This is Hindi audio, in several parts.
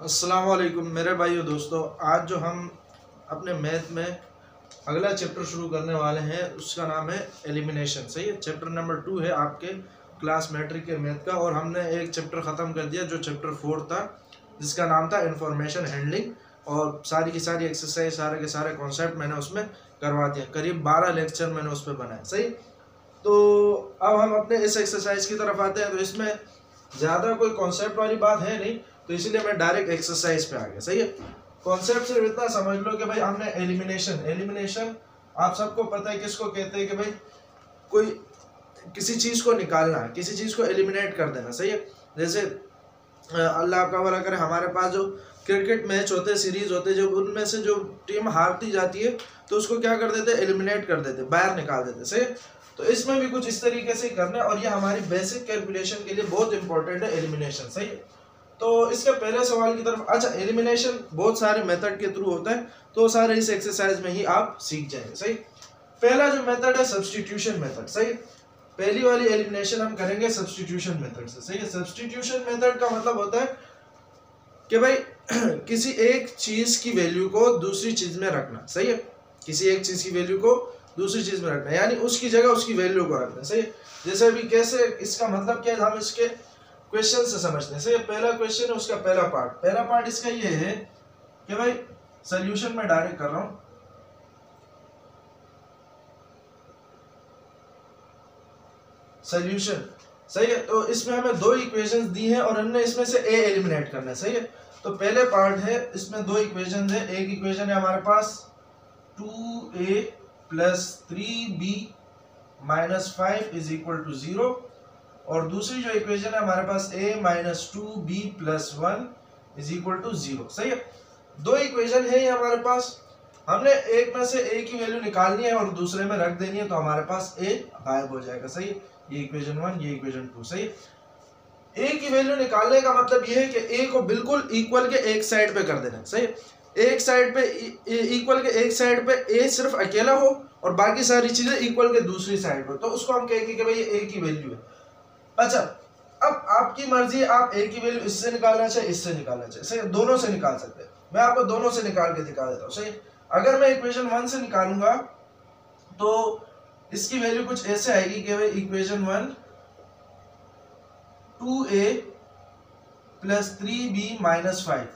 अस्सलाम वालेकुम मेरे भाइयों दोस्तों। आज जो हम अपने मैथ में अगला चैप्टर शुरू करने वाले हैं उसका नाम है एलिमिनेशन। सही है, चैप्टर नंबर 2 है आपके क्लास मैट्रिक के मैथ का। और हमने एक चैप्टर ख़त्म कर दिया जो चैप्टर 4 था, जिसका नाम था इंफॉर्मेशन हैंडलिंग। और सारी की सारी एक्सरसाइज, सारे के सारे कॉन्सेप्ट मैंने उसमें करवा दिया। करीब 12 लेक्चर मैंने उस पर बनाए। सही, तो अब हम अपने इस एक्सरसाइज की तरफ आते हैं। तो इसमें ज़्यादा कोई कॉन्सेप्ट वाली बात है नहीं, तो इसीलिए मैं डायरेक्ट एक्सरसाइज पे आ गया। सही है, कॉन्सेप्ट सिर्फ इतना समझ लो कि भाई हमने एलिमिनेशन आप सबको पता है किसको कहते हैं कि भाई कोई किसी चीज़ को निकालना, किसी चीज़ को एलिमिनेट कर देना। सही है, जैसे अल्लाह आपका भला करे, हमारे पास जो क्रिकेट मैच होते हैं, सीरीज होते हैं, जो उनमें से जो टीम हारती जाती है तो उसको क्या कर देते हैं, एलिमिनेट कर देते, बाहर निकाल देते। सही है, तो इसमें भी कुछ इस तरीके से करना है और ये हमारी बेसिक कैलकुलेशन के लिए बहुत इंपॉर्टेंट है एलिमिनेशन। सही है, तो इसके पहले सवाल की तरफ। अच्छा, एलिमिनेशन बहुत सारे मेथड के थ्रू होता है, तो सारे इस एक्सरसाइज में ही आप सीख जाएंगे। सही, पहला जो मेथड है सब्स्टिट्यूशन मेथड। सही, पहली वाली एलिमिनेशन हम करेंगे सब्स्टिट्यूशन मेथड से। सही है, सब्स्टिट्यूशन मेथड का मतलब होता है कि भाई किसी एक चीज की वैल्यू को दूसरी चीज में रखना। सही है, किसी एक चीज की वैल्यू को दूसरी चीज में रखना, यानी उसकी जगह उसकी वैल्यू को रखना। सही है, जैसे अभी कैसे, इसका मतलब क्या है, हम इसके क्वेश्चन से समझते हैं। सही, पहला क्वेश्चन है, उसका पहला पार्ट इसका ये है कि भाई सॉल्यूशन में डायरेक्ट कर रहा हूं। सॉल्यूशन, सही है, तो इसमें हमें दो इक्वेशंस दी हैं और हमने इसमें से ए एलिमिनेट करना है। सही है, तो पहले पार्ट है, इसमें दो इक्वेशन है। एक इक्वेशन है हमारे पास 2a + 3b - 5 = 0, और दूसरी जो इक्वेशन है हमारे पास a - 2b + 1 = 0। सही है, दो इक्वेशन है ये हमारे पास। हमने एक में से a की वैल्यू निकालनी है और दूसरे में रख देनी है, तो हमारे पास a गायब हो जाएगा। सही है, ये इक्वेशन 1, ये इक्वेशन 2। सही है, a की वैल्यू निकालने का मतलब ये है कि a को बिल्कुल इक्वल के एक साइड पे कर देना। सही है, एक साइड पे इक्वल के एक साइड पे a सिर्फ अकेला हो और बाकी सारी चीजें इक्वल के दूसरी साइड पर, तो उसको हम कहेंगे कि भाई ये a की वैल्यू है। अच्छा, अब आपकी मर्जी है, आप a की वैल्यू इससे निकालना चाहे, इससे निकालना चाहे। सही, दोनों से निकाल सकते हैं। मैं आपको दोनों से निकाल के दिखा देता हूँ। सही, अगर मैं इक्वेशन 1 से निकालूंगा तो इसकी वैल्यू कुछ ऐसे आएगी कि भाई इक्वेशन 1 2a + 3b - 5,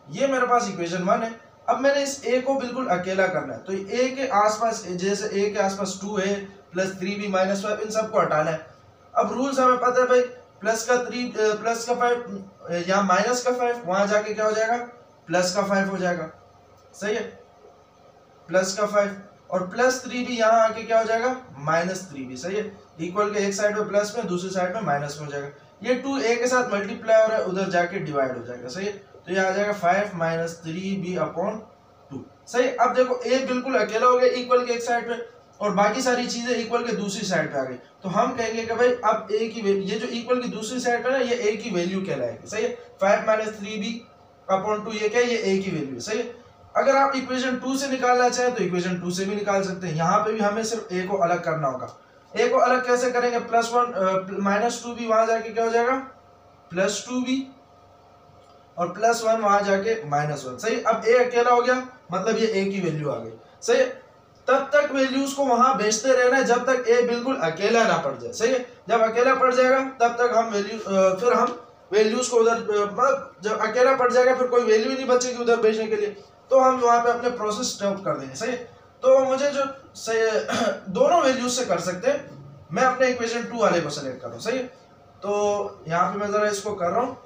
ये मेरे पास इक्वेशन 1 है। अब मैंने इस a को बिल्कुल अकेला करना है, तो a के आसपास, जैसे a के आसपास 2a + 3b - 5, इन सबको हटाना है। अब रूल्स हमें पता है भाई, प्लस का 5 या माइनस का 5, वहां जाके क्या हो जाएगा, प्लस का 5 हो जाएगा। सही है, प्लस का 5, और प्लस 3b यहाँ आके क्या हो जाएगा, -3b। सही है, इक्वल के एक साइड में प्लस में, दूसरी साइड में माइनस में हो जाएगा। ये 2a के साथ मल्टीप्लाई हो रहा है, उधर जाके डिवाइड हो जाएगा। सही है, तो ये आ जाएगा 5 - 3b/2। सही, अब देखो a बिल्कुल अकेला हो गया इक्वल के एक साइड पे, और बाकी सारी चीजें इक्वल के दूसरी साइड पे आ गई, तो हम कहेंगे कि भाई अब a की वैल्यू, ये जो इक्वल की दूसरी साइड पे ना, ये a की वैल्यू कहलाएगी। सही है, 5 - 3b/2 ये क्या है, ये a की वैल्यू है। सही है, अगर आप इक्वेशन 2 से निकालना चाहें तो इक्वेशन 2 से भी निकाल सकते हैं। यहाँ पे भी हमें सिर्फ a को अलग करना होगा। a को अलग कैसे करेंगे, +1 - 2b, वहां जाके क्या हो जाएगा, +2b, और +1 वहां जाके -1। सही, अब a अकेला हो गया, मतलब ये a की वैल्यू आ गई। सही, तब तक वैल्यूज को वहां भेजते रहना है जब तक a बिल्कुल अकेला ना पड़ जाए। सही है, जब अकेला पड़ जाएगा तब तक हम फिर हम वैल्यूज को उधर, मतलब जब अकेला पड़ जाएगा फिर कोई वैल्यू ही नहीं बचेगी उधर भेजने के लिए, तो हम वहां पे अपने प्रोसेस स्टॉप कर देंगे। सही, तो मुझे जो दोनों वैल्यूज से कर सकते हैं, मैं अपने इक्वेशन 2 वाले को सेलेक्ट कर रहा हूँ। सही, तो यहाँ पे मैं जरा इसको कर रहा हूँ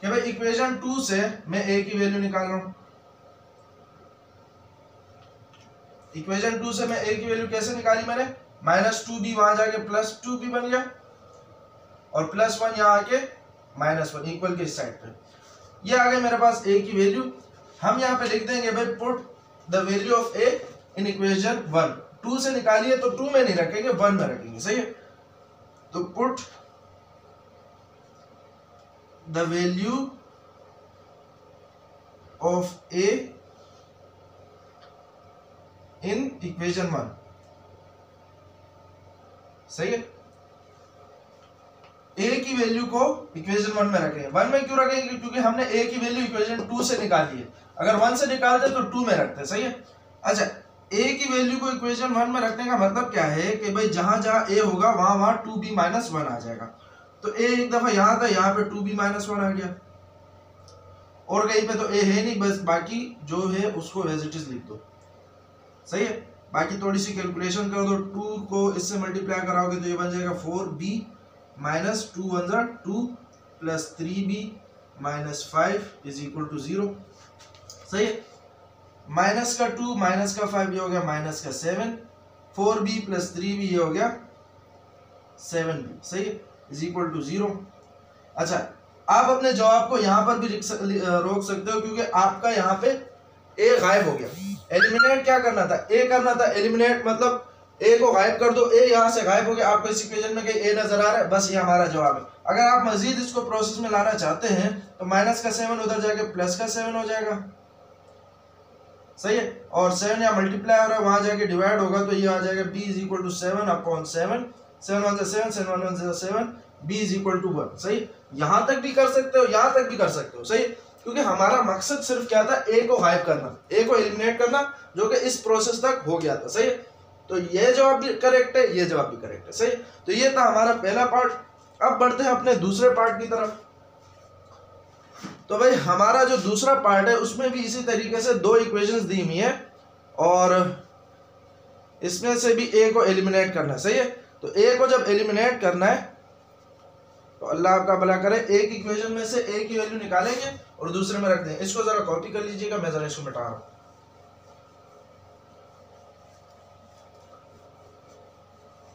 कि भाई इक्वेशन 2 से मैं a की वैल्यू निकाल रहा हूँ। इक्वेशन 2 से मैं a की वैल्यू कैसे निकाली मैंने, -2b वहां जाके +2b बन गया, और +1 यहाँ आके -1, इक्वल के इस साइड पे, ये आ गए मेरे पास a की वैल्यू। हम यहाँ पे लिख देंगे भाई, put the value of a in equation 1। 2 से निकालिए तो 2 में नहीं रखेंगे, 1 में रखेंगे। सही है, तो put the value of a in equation 1। सही है, a की की वैल्यू को इक्वेशन 1 में रखेंगे। 1 में क्यों रखेंगे? क्योंकि हमने a की वैल्यू इक्वेशन 2 से निकाली है। अगर 1 से निकालते तो 2 में रखते, सही है। अच्छा, a की वैल्यू को इक्वेशन 1 में रखने का मतलब क्या है कि भाई जहां जहां a होगा वहां वहां 2b - 1 आ जाएगा। तो a एक दफा यहां था, यहां पे 2b - 1 आ गया, और कहीं पे तो a है नहीं, बस बाकी जो है उसको एज इट इज लिख दो, सही है। बाकी थोड़ी सी कैलकुलेशन कर दो, 2 को इससे मल्टीप्लाई कराओगे तो ये बन जाएगा 4b - 2 1 जा 2 plus 3b - 5 is equal to 0, सही है। माइनस का 2 माइनस का 5 ये हो गया माइनस का 7, 4b प्लस 3b ये हो गया 7b, सही है, इज इक्वल टू 0। अच्छा, आप अपने जवाब को यहां पर भी रोक सकते हो, क्योंकि आपका यहाँ पे a गायब हो गया। एलिमिनेट क्या करना था? a करना था। एलिमिनेट मतलब a को गायब कर दो, a यहां से गायब हो गया, आपको इस इक्वेशन में कहीं a नजर आ रहा है, बस ये हमारा जवाब है। अगर आप मजीद इसको प्रोसेस में लाना चाहते हैं तो माइनस का 7 उधर जाके प्लस का 7 हो जाएगा, सही है, और 7 यहाँ मल्टीप्लाई हो रहा है, वहां जाके डिवाइड होगा तो ये आ जाएगा b is equal to 7 upon 7, 7 1 7 7 1 1 7, b is equal टू 1, सही। यहां तक भी कर सकते हो, यहां तक भी कर सकते हो, सही, क्योंकि हमारा मकसद सिर्फ क्या था? a को गायब करना, a को एलिमिनेट करना, जो कि इस प्रोसेस तक हो गया था, सही है। तो ये जवाब भी करेक्ट है, ये जवाब भी करेक्ट है, सही। तो ये था हमारा पहला पार्ट। अब बढ़ते हैं अपने दूसरे पार्ट की तरफ। तो भाई हमारा जो दूसरा पार्ट है उसमें भी इसी तरीके से 2 इक्वेशंस दी हुई है, और इसमें से भी a को एलिमिनेट करना है, सही है। तो a को जब एलिमिनेट करना है तो अल्लाह आपका भला करे, एक इक्वेशन में से a की वैल्यू निकालेंगे और दूसरे में रख देंगे। इसको जरा कॉपी कर लीजिएगा, मैं जरा इसको मिटा रहा हूं।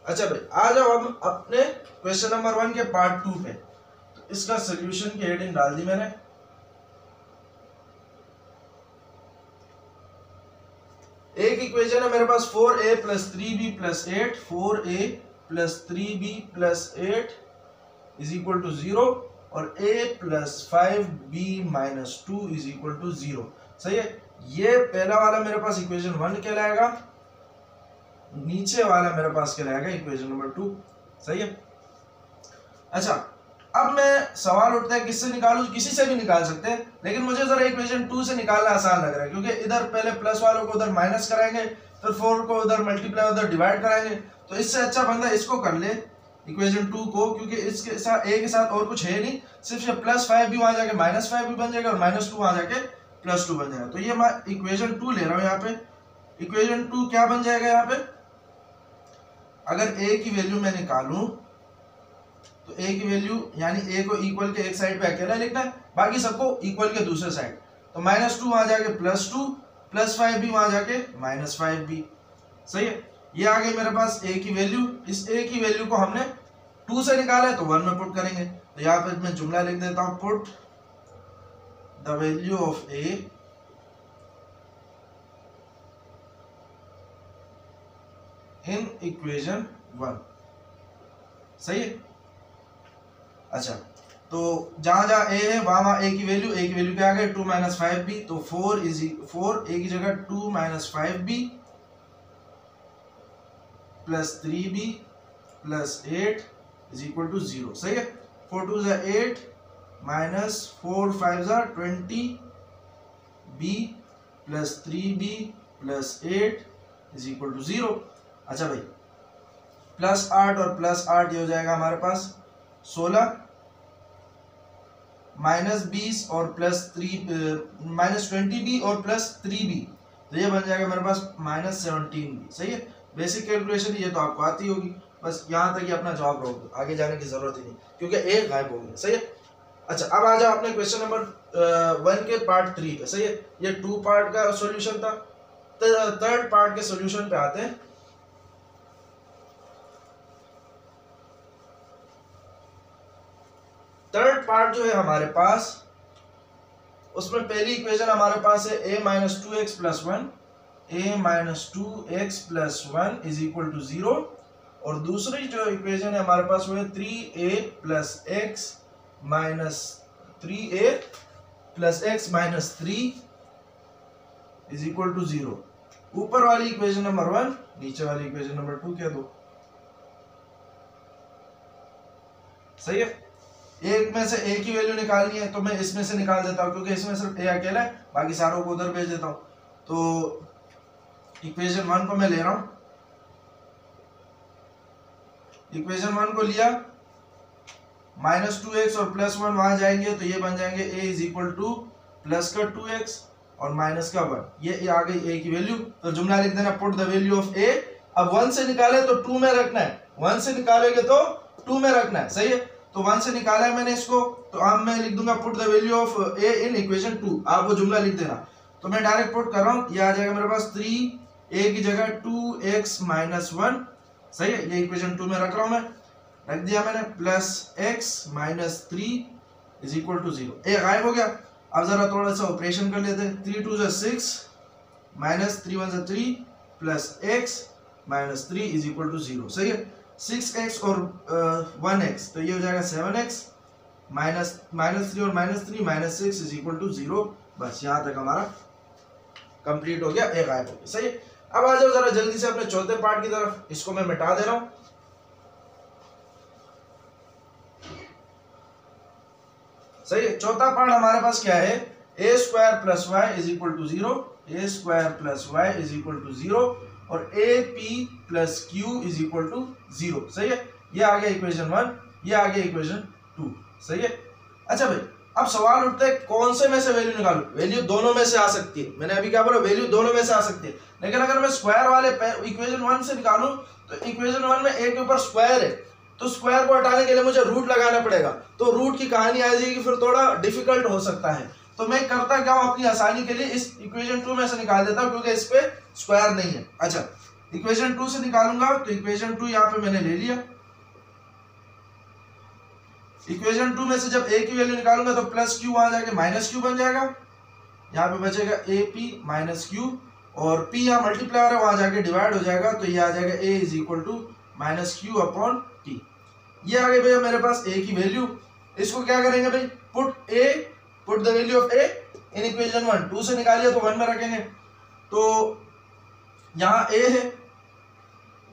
अच्छा भाई, आ जाओ अब अपने क्वेश्चन नंबर 1 के पार्ट 2 पे। तो इसका सोल्यूशन की हेडिंग डाल दी मैंने। एक इक्वेशन है मेरे पास 4a plus 3b plus 8, 4a plus 3b plus 8 is equal to 0, और a plus 5b minus 2 is equal to 0, सही है। ये पहला वाला मेरे पास इक्वेशन 1 कहलाएगा, नीचे वाला मेरे पास कहलाएगा इक्वेशन नंबर 2, सही है। अच्छा, अब मैं सवाल उठता है किससे निकालूं? किसी से भी निकाल सकते हैं, लेकिन मुझे जरा इक्वेशन 2 से निकालना आसान लग रहा है, क्योंकि इधर पहले प्लस वालों को उधर माइनस कराएंगे, फिर 4 को उधर मल्टीप्लाई उधर डिवाइड कराएंगे। तो इससे अच्छा बंदा इसको कर ले, इक्वेशन 2 को, क्योंकि इसके साथ a के साथ और कुछ है नहीं, सिर्फ ये प्लस 5 भी वहां जाके माइनस 5 भी बन जाएगा, और माइनस 2 वहां जाके प्लस 2 बन जाएगा। तो ये मैं इक्वेशन 2 ले रहा हूं यहाँ पे। इक्वेशन 2 क्या बन जाएगा यहाँ पे? अगर a की वैल्यू मैं निकालूं तो a की वैल्यू यानी a को इक्वल के एक साइड पे अकेला लिखना है, बाकी सबको इक्वल के दूसरे साइड। तो माइनस 2 वहां जाके प्लस 2, प्लस 5 भी वहां जाके माइनस 5 भी, सही है। ये आ गई मेरे पास a की वैल्यू। इस a की वैल्यू को हमने 2 से निकाला है तो 1 में पुट करेंगे। तो यहाँ पे मैं जुमला लिख देता हूं, put the value of a in equation 1, सही है। अच्छा, तो जहां जहां a है वहां वहां a की वैल्यू क्या आ गई? 2 माइनस 5b, तो 4 a की जगह 2 minus 5b plus 3b plus 8 is equal to 0, सही है। 4 2 जा 8 माइनस 4 5 जा 20b plus 3b plus 8 is equal to 0। अच्छा भाई, प्लस 8 और प्लस 8 ये हो जाएगा हमारे पास 16, माइनस 20 और प्लस 3 माइनस 20b और प्लस 3b, तो ये बन जाएगा मेरे पास माइनस 17b, सही है। बेसिक कैलकुलेशन ये तो आपको आती होगी, बस यहाँ तक ही अपना जवाब रोक दो, आगे जाने की जरूरत ही नहीं, क्योंकि a गायब हो गया, सही है। अच्छा, अब आ जाओ अपने क्वेश्चन नंबर 1 के पार्ट 3 पे, सही है। ये 2 पार्ट का सॉल्यूशन था। थर्ड पार्ट के सॉल्यूशन पे आते हैं। थर्ड पार्ट जो है हमारे पास, उसमें पहली इक्वेशन हमारे पास है a minus 2x plus 1, a minus 2x plus 1 is equal to 0, और दूसरी जो इक्वेशन है हमारे पास वो है 3a plus x minus 3a plus x minus 3 is equal to 0। ऊपर वाली इक्वेशन नंबर 1, नीचे वाली इक्वेशन नंबर 2 कह दो, सही है। एक में से ए की वैल्यू निकालनी है तो मैं इसमें से निकाल देता हूँ, क्योंकि इसमें सिर्फ ए अकेला है, बाकी सारों को उधर भेज देता हूँ। तो इक्वेशन 1 को मैं ले रहा हूँ, इक्वेशन 1 को लिया, -2x और +1 वहां जाएंगे तो ये बन जाएंगे a is equal two plus का 2x और माइनस का 1, ये आ गई a की वैल्यू। तो जुमला लिख देना, put the value of a। अब 1 से निकाले तो 2 में रखना है, 1 से निकालेंगे तो 2 में रखना है, सही है। तो 1 से निकाला है मैंने इसको, तो अब मैं लिख दूंगा put the value of a in equation 2। आप वो जुमला लिख देना। तो मैं डायरेक्ट पुट कर रहा हूँ, ये आ जाएगा मेरे पास 3a की जगह 2x माइनस 1, सही है। ये इक्वेशन 2 में रख रहा हूँ मैं, रख दिया मैंने, plus x minus 3 is equal to 0। A गायब हो गया। अब जरा थोड़ा सा ऑपरेशन कर लेते हैं। 3 2 6 minus 3 1 3 plus x minus 3 is equal to 0, सही है। 6x और 1x तो ये हो जाएगा 7x माइनस 3 और -3 -6 इज इक्वल टू 0। बस यहाँ तक हमारा कंप्लीट हो गया, ए गायब हो गया, सही है। अब आ जाओ जरा जल्दी से अपने चौथे पार्ट की तरफ, इसको मैं मिटा दे रहा हूं। सही है। चौथा पार्ट हमारे पास क्या है, a square plus y is equal to 0, a square plus y is equal to 0 और ap plus q is equal to 0, सही है। ये आ गया इक्वेशन 1, ये आ गया इक्वेशन 2, सही है। अच्छा भाई, अब सवाल उठता है कौन से में से वैल्यू निकालूं। वैल्यू दोनों में से आ सकती है, मैंने अभी क्या बोला, वैल्यू दोनों में से आ सकती है। लेकिन अगर मैं स्क्वायर वाले इक्वेशन 1 से निकालूं तो इक्वेशन 1 में a के ऊपर स्क्वायर है, तो स्क्वायर को हटाने के लिए मुझे रूट लगाना पड़ेगा, तो रूट की कहानी आ जाएगी, फिर थोड़ा डिफिकल्ट हो सकता है। तो मैं करता क्या हूं, अपनी आसानी के लिए इस इक्वेशन 2 में से निकाल देता हूं, क्योंकि इस पे स्क्वायर नहीं है। अच्छा, इक्वेशन 2 से निकालूंगा तो इक्वेशन 2 यहाँ पे मैंने ले लिया। इक्वेशन 2 में से जब a की वैल्यू निकालूंगा तो प्लस q वहां जाके माइनस q बन जाएगा, यहाँ पे बचेगा ap माइनस q और p यहाँ मल्टीप्लायर है, वहां जाके डिवाइड हो जाएगा, तो ये आ जाएगा a is equal to minus q upon t। ये आ गई भैया मेरे पास a की वैल्यू। इसको क्या करेंगे भाई, put the value of a in equation 1। 2 से निकालिए तो 1 में रखेंगे, तो यहाँ a है,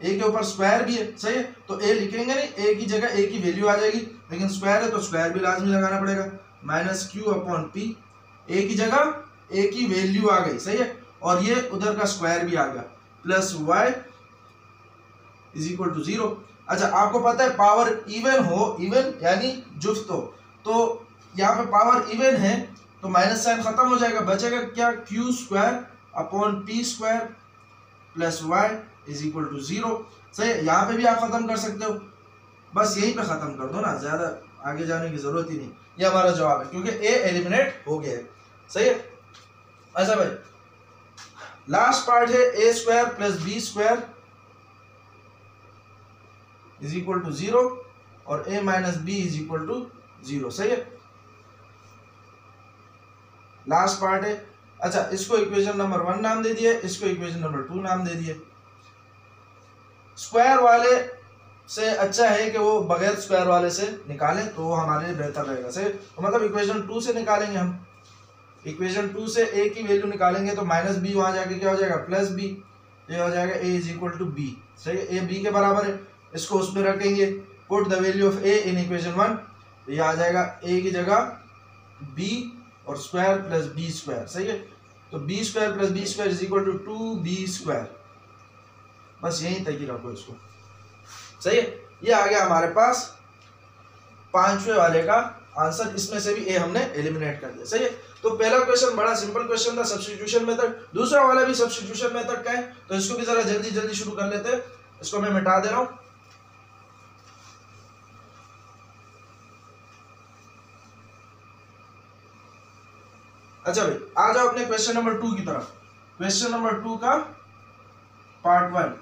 a के ऊपर स्क्वायर भी है, सही है। तो a लिखेंगे नहीं, a की जगह a की वैल्यू आ जाएगी, लेकिन स्क्वायर है तो स्क्वायर भी लाजमी लगाना पड़ेगा, minus q upon p। a की जगह a की वैल्यू आ गई, सही है, और ये उधर का स्क्वायर भी आ गया, plus y is equal to 0। अच्छा, आपको पता है पावर इवन हो, इवन यानी जुफ्त हो, तो यहाँ पे पावर इवन है तो माइनस साइन खत्म हो जाएगा, बचेगा क्या, q square upon p square plus y is equal to 0, सही है। यहाँ पे भी आप खत्म कर सकते हो, बस यहीं पे खत्म कर दो ना, ज्यादा आगे जाने की जरूरत ही नहीं। ये हमारा जवाब है, क्योंकि a एलिमिनेट हो गया है, सही है। अच्छा भाई, लास्ट पार्ट है a square plus b square is equal to 0 और a minus b is equal to 0, सही है। लास्ट पार्ट है। अच्छा, इसको इक्वेशन नंबर 1 नाम दे दिए, इसको इक्वेशन नंबर 2 नाम दे दिए। स्क्वायर वाले से अच्छा है कि वो बगैर स्क्वायर वाले से निकालें, तो वो हमारे लिए बेहतर रहेगा, सही। तो मतलब इक्वेशन 2 से निकालेंगे हम, इक्वेशन 2 से a की वैल्यू निकालेंगे तो माइनस b वहां जाके क्या हो जाएगा, प्लस b, ये हो जाएगा a is equal to b, सही है। a b के बराबर है, इसको उस पर रखेंगे, put the value of a in equation 1, तो ये आ जाएगा a की जगह b और स्क्वायर प्लस b स्क्वायर, सही है। तो b square plus b square is equal to 2b square, बस यहीं तक ही रखो इसको, सही है। ये आ गया हमारे पास 5वें वाले का आंसर। इसमें से भी a हमने एलिमिनेट कर दिया, सही है। तो पहला क्वेश्चन बड़ा सिंपल क्वेश्चन था, सब्स्टिट्यूशन मेथड। दूसरा वाला भी सब्स्टिट्यूशन मेथड का है, तो इसको भी जरा जल्दी जल्दी शुरू कर लेते हैं। इसको मैं मिटा दे रहा हूं। अच्छा भाई, आ जाओ अपने क्वेश्चन नंबर 2 की तरफ। क्वेश्चन नंबर 2 का पार्ट 1।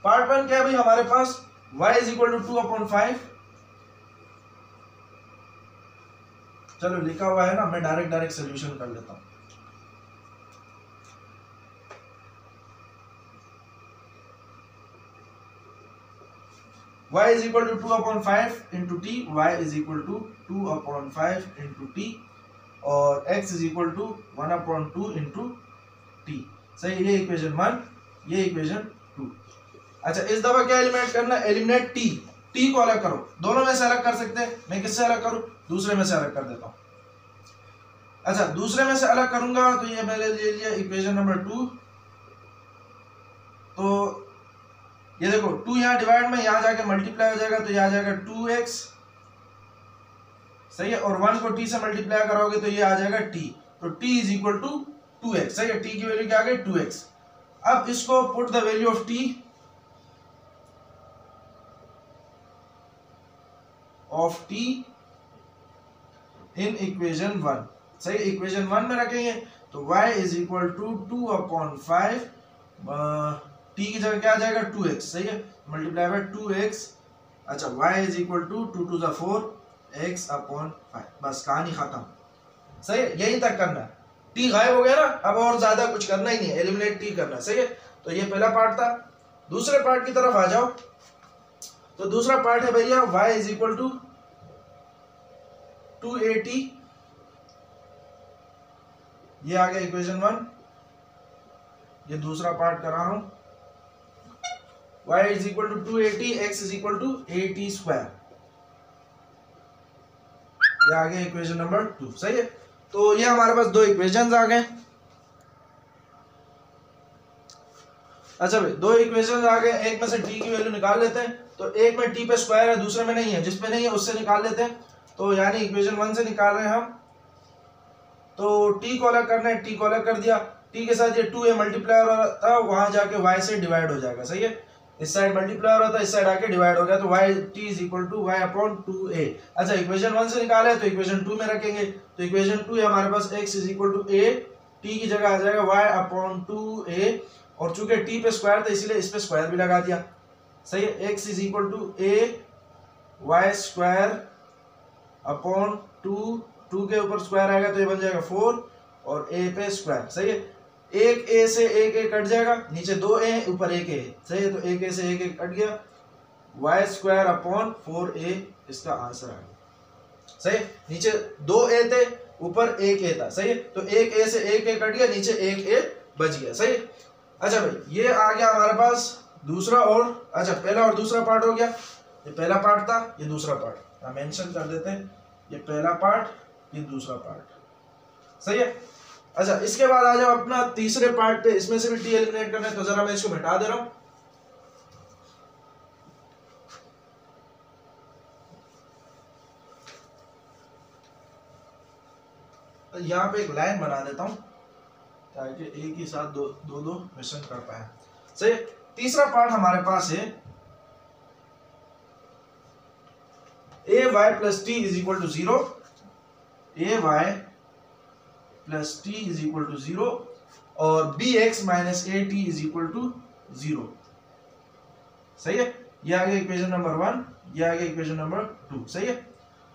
पार्ट 1 क्या है भाई हमारे पास, y इज इक्वल टू 2/5। चलो लिखा हुआ है ना, मैं डायरेक्ट सोल्यूशन कर लेता हूं। y is equal to 2/5 into t, y is equal to 2/5 into t और x is equal to 1/2 into t, सही। ये इक्वेशन 1, ये इक्वेशन 2। अच्छा, इस दफा क्या एलिमिनेट करना है, एलिमिनेट t। टी को अलग करो, दोनों में से अलग कर सकते हैं। मैं किससे अलग करूं? दूसरे में से अलग कर देता हूं। अच्छा, दूसरे में से अलग करूंगा तो ये मैंने ले लिया इक्वेशन नंबर 2। तो ये देखो 2 यहाँ डिवाइड में, यहाँ जाके मल्टीप्लाई हो जाएगा तो ये आ जाएगा 2x, सही है। और 1 को t से मल्टीप्लाई करोगे तो ये आ जाएगा t, तो t is equal to 2x, सही है। t की वैल्यू क्या आ गई? 2x। अब इसको put the value of t in equation 1, सही। इक्वेशन 1 में रखेंगे तो y is equal to 2/5, t की जगह क्या आ जाएगा? 2x, सही है। Multiply by 2x। अच्छा, y is equal to 2 to the 4 x/5। बस कहानी खत्म, सही है। यहीं तक करना है। t गायब हो गया ना, अब और ज्यादा कुछ करना ही नहीं है, एलिमिनेट t करना है, सही है। तो ये पहला पार्ट था। दूसरे पार्ट की तरफ आ जाओ। तो दूसरा पार्ट है भैया y इज इक्वल टू 280, ये आ गया इक्वेशन 1। ये दूसरा पार्ट कर रहा हूं। y is equal to 280, x is equal to 80 square, ये आ गया इक्वेशन नंबर 2, सही है। तो ये हमारे पास दो इक्वेशंस आ गए। अच्छा भाई, दो इक्वेशंस आ गए, एक में से t की वैल्यू निकाल लेते हैं। तो एक में t पे स्क्वायर है, दूसरे में नहीं है, जिसपे नहीं है उससे निकाल लेते हैं। तो यानी इक्वेशन 1 से निकाल रहे हैं हम। तो t को अलग करना है, t को अलग कर दिया। t के साथ ये 2a मल्टीप्लाई हो रहा था, वहां जाके y से डिवाइड हो जाएगा, सही है। इस साइड मल्टीप्लाई हो रहा था, इस साइड आके डिवाइड हो गया, तो t is equal to y/2a। अच्छा, इक्वेशन 1 से निकाला है तो इक्वेशन 2 में रखेंगे। तो इक्वेशन 2 है हमारे पास x is equal to a, t की जगह आ जाएगा y/2a। और चूंकि t पे स्क्वायर था इसलिए इस पे स्क्वायर भी लगा दिया, सही है। x is equal to a y²/2, 2 के ऊपर स्क्वायर आएगा तो ये बन जाएगा 4, और a पे स्क्वायर, सही है। एक a से एक a कट जाएगा, नीचे 2a ऊपर एक a, सही है। तो एक a से एक a कट गया, y²/4a इसका आंसर आ गया, सही है। नीचे 2a थे, ऊपर एक a था, सही है। तो एक a से एक a कट गया, नीचे एक a बच गया, सही है। अच्छा भाई, ये आ गया हमारे पास दूसरा और, अच्छा पहला और दूसरा पार्ट हो गया। ये पहला पार्ट था, ये दूसरा पार्ट, हम मेंशन कर देते हैं। ये पहला पार्ट, ये दूसरा पार्ट, सही है। अच्छा, इसके बाद आ जाओ अपना तीसरे पार्ट पे। इसमें से भी टी एलिमिनेट करना है, तो जरा मैं इसको मिटा दे रहा हूं। यहाँ पे एक लाइन बना देता हूं ताकि एक ही साथ दो क्वेश्चन कर पाए, सही। तीसरा पार्ट हमारे पास है ay plus t is equal to 0, ay plus t is equal to 0, और bx minus at is equal to 0, सही है। ये आ गया इक्वेशन नंबर 1, ये आ गया इक्वेशन नंबर 2, सही है।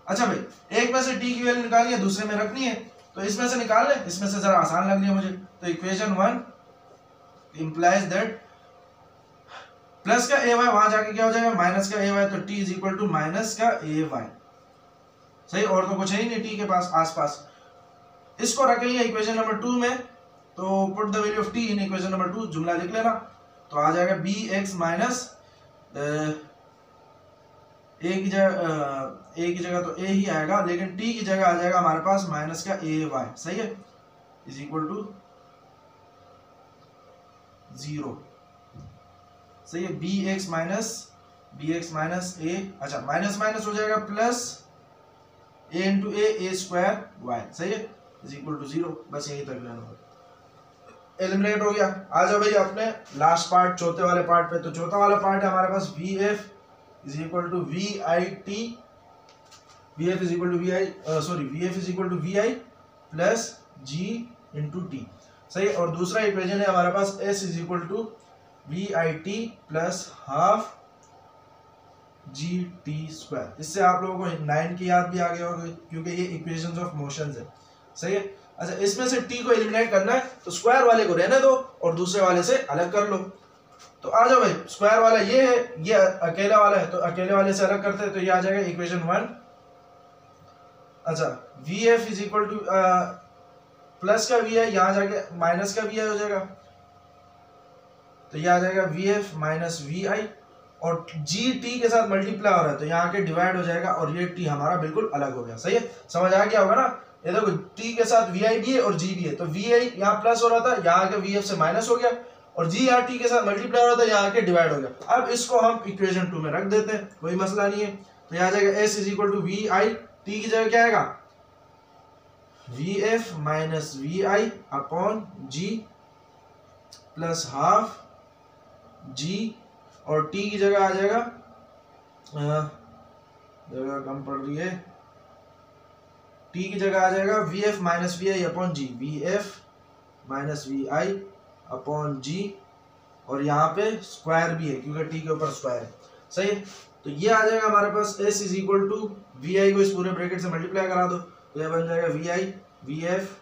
अच्छा भाई, एक में से t की वैल्यू निकालनी है, दूसरे में रखनी है, तो इसमें से निकाल ले। इसमें से जरा आसान लग रही है मुझे। तो इक्वेशन 1 इंप्लाइज दैट प्लस का ay वहां जाके क्या हो जाएगा? माइनस का ay, तो t is equal to minus का ay, सही। और तो कुछ है ही नहीं t के पास आसपास। इसको रखेंगे इक्वेशन नंबर 2 में, तो put the value of t in equation number 2, जुमला लिख लेना। तो आ जाएगा bx माइनस a की जगह तो a ही आएगा, लेकिन t की जगह आ जाएगा हमारे पास माइनस का ay, सही है, इज इक्वल टू 0, सही है। bx माइनस a, अच्छा माइनस माइनस हो जाएगा plus a into a square y, सही है, इज इक्वल टू 0। बस यही तक लेना, एलिमिनेट हो गया। आ जाओ भाई अपने लास्ट पार्ट, चौथे वाले पार्ट पे। तो चौथा वाला पार्ट है हमारे पास vf is equal to vit, vf is equal to vi plus g into t, सही है। और दूसरा इक्वेशन है हमारे पास s is equal to vit plus half gt square. इससे आप लोगों को 9 की याद भी आ गया होगा, क्योंकि ये इक्वेशंस ऑफ मोशंस है, सही है। अच्छा, इसमें से t को एलिमिनेट करना है, तो स्क्वायर वाले को रहने दो और दूसरे वाले से अलग कर लो। तो आ जाओ भाई, स्क्वायर वाला ये है, ये अकेला वाला है, तो अकेले वाले से अलग करते हैं। तो ये आ जाएगा इक्वेशन 1। अच्छा, vf is equal two plus का vi, यहाँ जाके माइनस का vi हो जाएगा, तो ये आ जाएगा vf माइनस vi और जी टी के साथ मल्टीप्लाई हो रहा है तो यहाँ के डिवाइड हो जाएगा और ये टी हमारा बिल्कुल अलग हो गया। सही है, समझ आ गया होगा ना। ये देखो टी के साथ वी आई भी है और जी भी है, तो वी आई यहाँ प्लस हो रहा था, यहाँ के वी एफ से माइनस हो गया, और जी यहाँ टी के साथ मल्टीप्लाई हो रहा था, यहाँ के डिवाइड हो गया। अब इसको हम इक्वेशन 2 में रख देते हैं, कोई मसला नहीं है। तो यहाँ जाएगा S is equal to we I, T की जगह क्या आएगा V F minus we I upon ji plus half G, और टी की जगह आ जाएगा, जगह कम पड़ रही है, टी की जगह आ जाएगा V F minus we I upon G, V F minus we I upon G, और यहाँ पे स्क्वायर भी है क्योंकि टी के ऊपर स्क्वायर है। सही है, तो ये आ जाएगा हमारे पास S is equal to we I को इस पूरे ब्रैकेट से मल्टीप्लाई करा दो तो यह बन जाएगा we I V F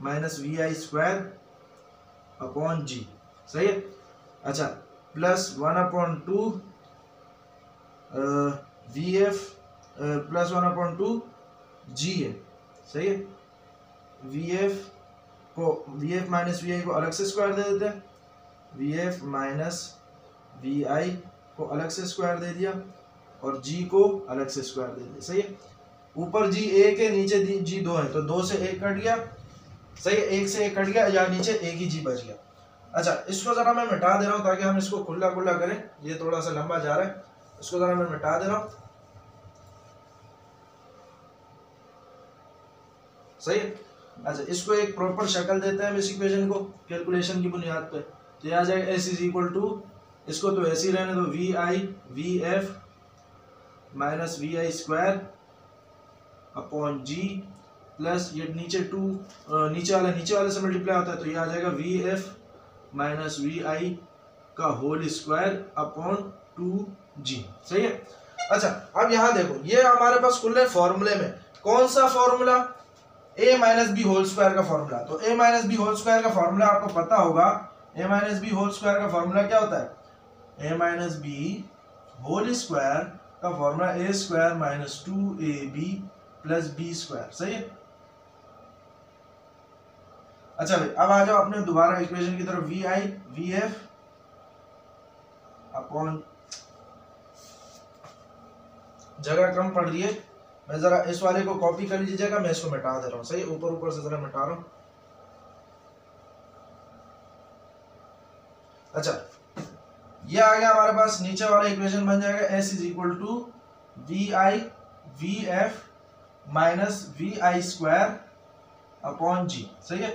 minus we I square upon G. सही है, अच्छा plus 1/2 V F plus 1/2 G है। सही है, V F minus we I को अलग से स्क्वायर दे देते हैं, V F minus we I को अलग से स्क्वायर दे दिया और जी को अलग से स्क्वायर दे दिया। सही है, ऊपर जी एक है नीचे जी 2 है तो 2 से 1 कट गया। सही है, 1 से 1 कट गया, या नीचे एक ही जी बच गया। अच्छा इसको जरा मैं मिटा दे रहा हूँ ताकि हम इसको खुला खुला करें, ये थोड़ा सा लंबा जा रहा है, इसको जरा मैं मिटा दे रहा हूँ। सही है, अच्छा इसको एक प्रॉपर शक्ल देते हैं हम इस इक्वेशन को कैलकुलेशन की बुनियाद पे। तो यह आ जाएगा एस इज इक्वल टू, इसको तो ऐसे ही रहने दो, v I V F minus we I square upon ji plus ये नीचे 2 नीचे वाले से मल्टीप्लाई होता है तो ये आ जाएगा वी एफ माइनस वी आई का होल स्क्वायर अपॉन 2g। सही है, अच्छा अब यहाँ देखो ये हमारे पास खुले फॉर्मूले में कौन सा formula, a minus B whole square का फॉर्मूला। तो a minus B whole square का फॉर्मूला आपको पता होगा, a minus B whole square का फॉर्मूला क्या होता है, a minus B whole square का formula a square minus 2ab plus b square. सही है, अच्छा भाई अब आ जाओ अपने दोबारा इक्वेशन की तरफ, v I we f upon, जगह कम पड़ रही है, मैं जरा इस वाले को कॉपी कर लीजिएगा, मैं इसको मिटा दे रहा हूँ। सही, ऊपर से जरा मिटा रहा हूँ। अच्छा ये आ गया हमारे पास, नीचे वाला इक्वेशन बन जाएगा S is equal to we I V F minus we I square upon G. सही है,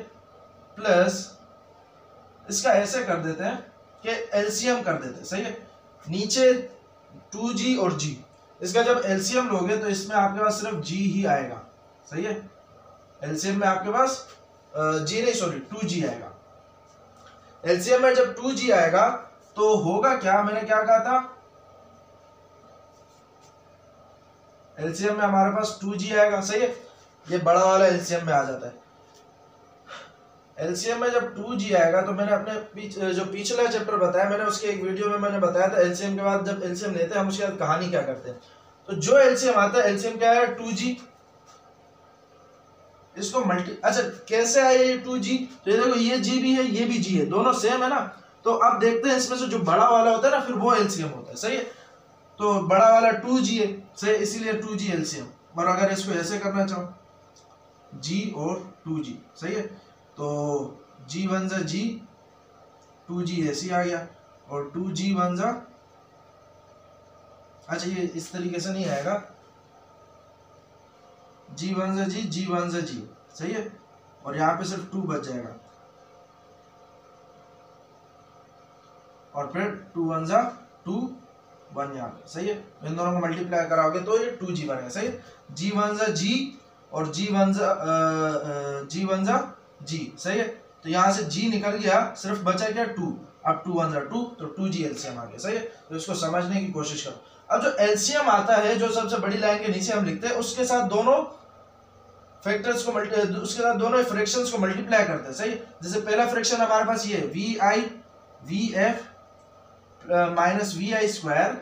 प्लस इसका ऐसे कर देते हैं कि एलसीएम कर देते हैं। सही है, नीचे 2g और g, इसका जब एलसीएम लोगे तो इसमें आपके पास सिर्फ g ही आएगा। सही है, एलसीएम में आपके पास g नहीं सॉरी 2g आएगा। एलसीएम में जब 2g आएगा तो होगा क्या, मैंने क्या कहा था, एलसीएम में हमारे पास 2g आएगा। सही है, ये बड़ा वाला एलसीएम में आ जाता है। एलसीएम में जब 2g आएगा तो मैंने अपने जो पिछला चैप्टर बताया, मैंने उसके एक वीडियो में मैंने बताया था एलसीएम के बाद जब एलसीएम लेते हैं हम उसके बाद कहानी क्या करते हैं। तो जो एलसीएम आता है, एलसीएम क्या है 2g, इसको मल्टी, अच्छा कैसे आया ये 2g, तो ये देखो ये g भी है ये भी g है, दोनों सेम है ना। तो अब देखते हैं इसमें से जो बड़ा वाला होता है ना फिर वो एलसीएम होता है। सही है, तो बड़ा वाला 2g है, सही, इसीलिए 2g एलसीएम। और अगर इसको ऐसे करना चाहो g और 2g, सही है, तो g वन जा g, 2g ऐसे आ गया और 2g वन जा, अच्छा ये इस तरीके से नहीं आएगा, g वन जा g वन जा g। सही है, और यहाँ पे सिर्फ 2 बच जाएगा और फिर 2 वन जा 2 1 यहाँ पे। सही है, इन दोनों को मल्टीप्लाई कराओगे तो ये 2g बनेगा। सही है, g वन जा g और g वन जा g। सही है, तो यहाँ से g निकल गया, सिर्फ बचा क्या 2, अब 2 1 2 तो 2g एलसीएम आ गया। सही है, तो इसको समझने की कोशिश करो। अब जो एलसीएम आता है, जो सबसे बड़ी लाइन के नीचे हम लिखते हैं, उसके साथ दोनों फैक्टर्स को उसके साथ दोनों फ्रैक्शंस को मल्टीप्लाई करते हैं। सही, जैसे पहला फ्रैक्शन हमारे पास ये V I V F minus we I square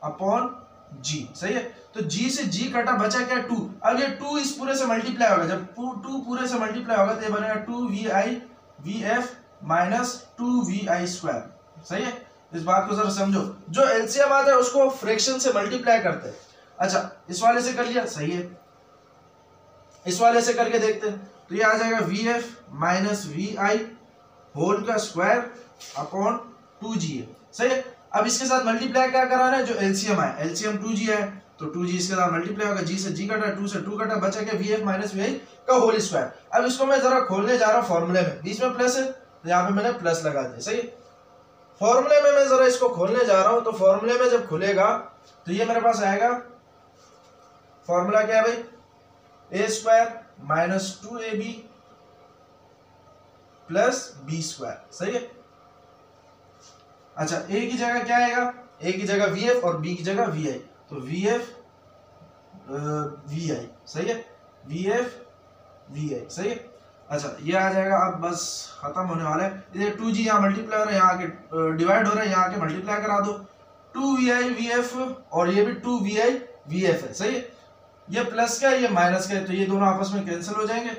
upon G. सही है, तो g से g कटा, बचा क्या 2। अब ये 2 इस पूरे से मल्टीप्लाई होगा, जब 2 पूरे से मल्टीप्लाई होगा तो ये बनेगा 2 वी आई वी एफ माइनस 2 वी आई स्क्वायर। सही है, इस बात को जरा समझो। जो एलसीएम आता है उसको फ्रैक्शन से मल्टीप्लाई करते हैं। अच्छा, इस वाले से कर लिया, सही है, इस वाले से करके देखते हैं, तो ये आ जाएगा VF माइनस VI होल का स्क्वायर अपॉन 2G। सही है। अब इसके साथ मल्टीप्लाई क्या कराना है, जो एलसीएम है, एलसीएम 2G है तो 2G इसके साथ मल्टीप्लाई होगा, G से G कटा, 2 से 2 कटा, बचा के VF माइनस VI का होल स्क्वायर। अब इसको मैं जरा खोलने जा रहा हूँ फॉर्मूले में, बीच में प्लस है तो यहाँ पे मैंने प्लस लगा दिया। सही है, फॉर्मूले में मैं जरा इसको खोलने जा रहा हूँ, तो फॉर्मूले में जब खुलेगा तो ये मेरे पास आएगा, फॉर्मूला क्या है भाई, A square minus 2AB plus B square. सही है। अच्छा, ए की जगह क्या आएगा, ए की जगह VF और B की जगह VI, तो VF VI। सही है, VF VI। सही है। अच्छा, ये आ जाएगा, अब बस खत्म होने वाला है। ये 2G यहाँ मल्टीप्लाई हो रहा है, यहाँ आके डिवाइड हो रहा है, यहाँ आके मल्टीप्लाई करा दो, 2VI VF और ये भी 2VI VF है। सही है, ये प्लस का है, ये माइनस का है, तो ये दोनों आपस में कैंसिल हो जाएंगे।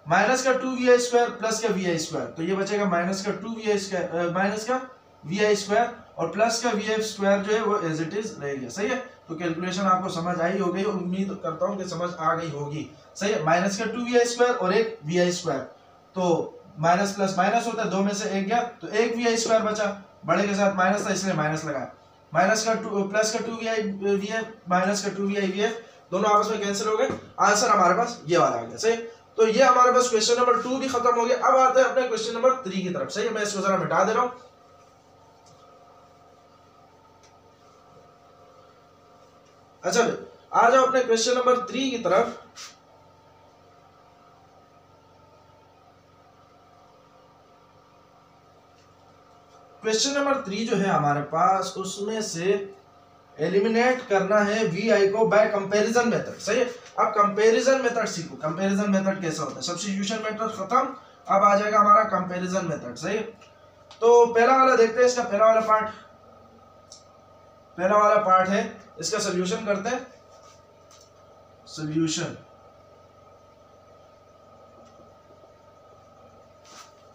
माइनस का 2VI स्क्वायर प्लस का VI स्क्वायर, तो ये बचेगा माइनस का 2VI स्क्वायर माइनस का VI स्क्वायर और प्लस का VF स्क्वायर जो है वो एज इट इज रहेगा। सही है, तो कैलकुलेशन आपको समझ आई हो गई, उम्मीद करता हूँ कि समझ आ गई होगी। सही है, माइनस का 2VI स्क्वायर और एक VI स्क्वायर, तो माइनस प्लस माइनस होता है, दो में से एक गया तो एक VI स्क्वायर बचा, बड़े के साथ माइनस था इसलिए माइनस लगाया, माइनस का प्लस का 2VI VF माइनस का 2VI VF दोनों आपस में कैंसिल हो गए, आंसर हमारे पास ये वाला आ गया। सही, तो ये हमारे पास क्वेश्चन नंबर 2 भी खत्म हो गया। अब आते हैं अपने क्वेश्चन नंबर 3 की तरफ। सही है, मैं इसको जरा मिटा दे रहा हूं। अच्छा भाई, आ जाओ अपने क्वेश्चन नंबर 3 की तरफ। क्वेश्चन नंबर 3 जो है हमारे पास, उसमें से एलिमिनेट करना है VI को बाय कंपैरिजन मेथड। सही है, अब कंपैरिजन मेथड सीखो। कंपैरिजन मेथड कैसा होता है, सब्स्टिट्यूशन मेथड खत्म, अब आ जाएगा हमारा कंपैरिजन मेथड। सही है, तो पहला वाला देखते हैं, इसका पहला वाला पार्ट है, इसका सोल्यूशन करते हैं। सोल्यूशन,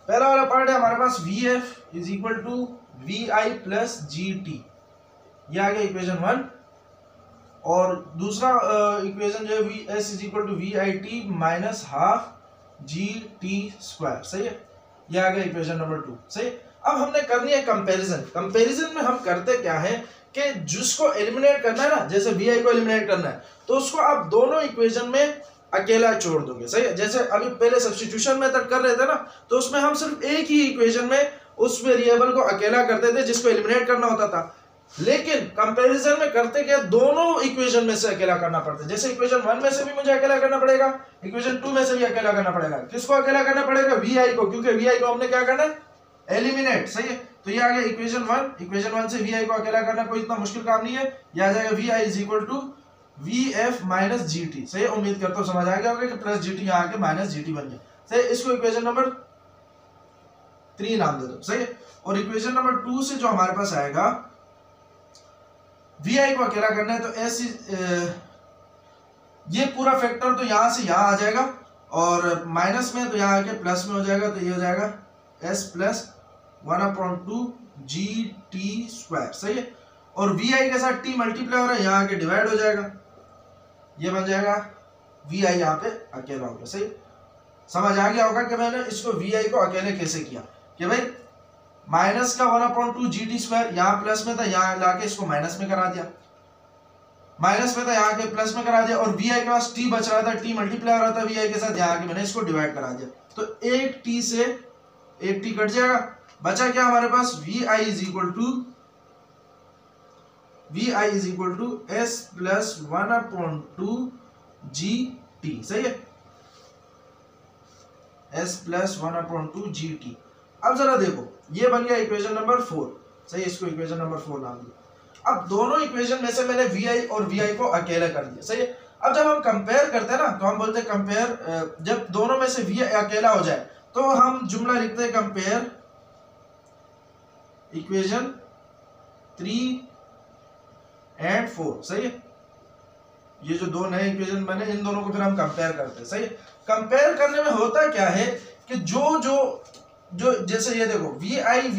पहला वाला पार्ट है हमारे पास VF is equal to VI plus GT, ये आ गया इक्वेशन 1। और दूसरा इक्वेशन जो है VS is equal to VIT minus half GT square. सही है, ये आ गया इक्वेशन नंबर 2। सही, अब हमने करनी है कंपैरिजन। कंपैरिजन में हम करते क्या है कि जिसको एलिमिनेट करना है ना, जैसे VI को एलिमिनेट करना है तो उसको आप दोनों इक्वेशन में अकेला छोड़ दोगे। सही है, जैसे अभी पहले सब्स्टिट्यूशन मेथड कर रहे थे ना, तो उसमें हम सिर्फ एक ही इक्वेशन में उस वेरिएबल को अकेला करते थे जिसको एलिमिनेट करना होता था। लेकिन कंपैरिजन में करते क्या, दोनों इक्वेशन में से अकेला करना पड़ता है। जैसे इक्वेशन 1 में से भी मुझे अकेला करना पड़ेगा, इक्वेशन 2 में से भी अकेला करना पड़ेगा। किसको अकेला करना पड़ेगा, VI को, क्योंकि VI को हमने क्या करना है, एलिमिनेट। सही है, तो ये आ गया इक्वेशन 1। इक्वेशन 1 से VI को अकेला करना कोई इतना मुश्किल काम नहीं है, ये आ जाएगा VI is equal to VF minus GT। सही है, उम्मीद करता हूं समझ आ गया होगा कि प्लस GT यहाँ आके माइनस GT बन गया। सही, इसको इक्वेशन नंबर 3 नाम दे दो। सही है, और इक्वेशन नंबर 2 से जो हमारे पास आएगा, VI को अकेला करना है तो S ये पूरा फैक्टर तो यहां से यहां आ जाएगा, और माइनस में तो यहां आके प्लस में हो जाएगा, तो ये हो जाएगा S प्लस 1/2 GT स्क्वायर। सही है, और VI के साथ T मल्टीप्लाई हो रहा है, यहाँ आके डिवाइड हो जाएगा, ये बन जाएगा VI यहाँ पे अकेला हो गया। सही, समझ आ गया होगा कि मैंने इसको VI को अकेले कैसे किया, कि भाई माइनस का 1/2 GT स्क्वायर, यहाँ प्लस में था, यहाँ लाके इसको माइनस में करा दिया, माइनस में था यहाँ के प्लस में करा दिया, और VI के पास T बच रहा था, T मल्टीप्लाई हो रहा था VI के साथ, यहाँ आके मैंने इसको डिवाइड करा दिया, तो एक T से एक T कट जाएगा, बचा क्या हमारे पास, VI is equal to S plus 1/2 GT। सही है, S प्लस 1/2 GT। अब जरा देखो, ये बन गया इक्वेशन नंबर 4। सही, इसको इक्वेशन नंबर 4 नाम दिया। अब दोनों इक्वेशन में से मैंने VI और VI को अकेला कर दिया। सही है, अब जब हम कंपेयर करते हैं ना, तो हम बोलते हैं कंपेयर, जब दोनों में से VI अकेला हो जाए तो हम जुमला लिखते हैं कंपेयर इक्वेशन 3 and 4। सही है, ये जो दो नए इक्वेशन बने, इन दोनों को फिर हम कंपेयर करते हैं। सही है, कंपेयर करने में होता क्या है कि जो जैसे ये देखो VI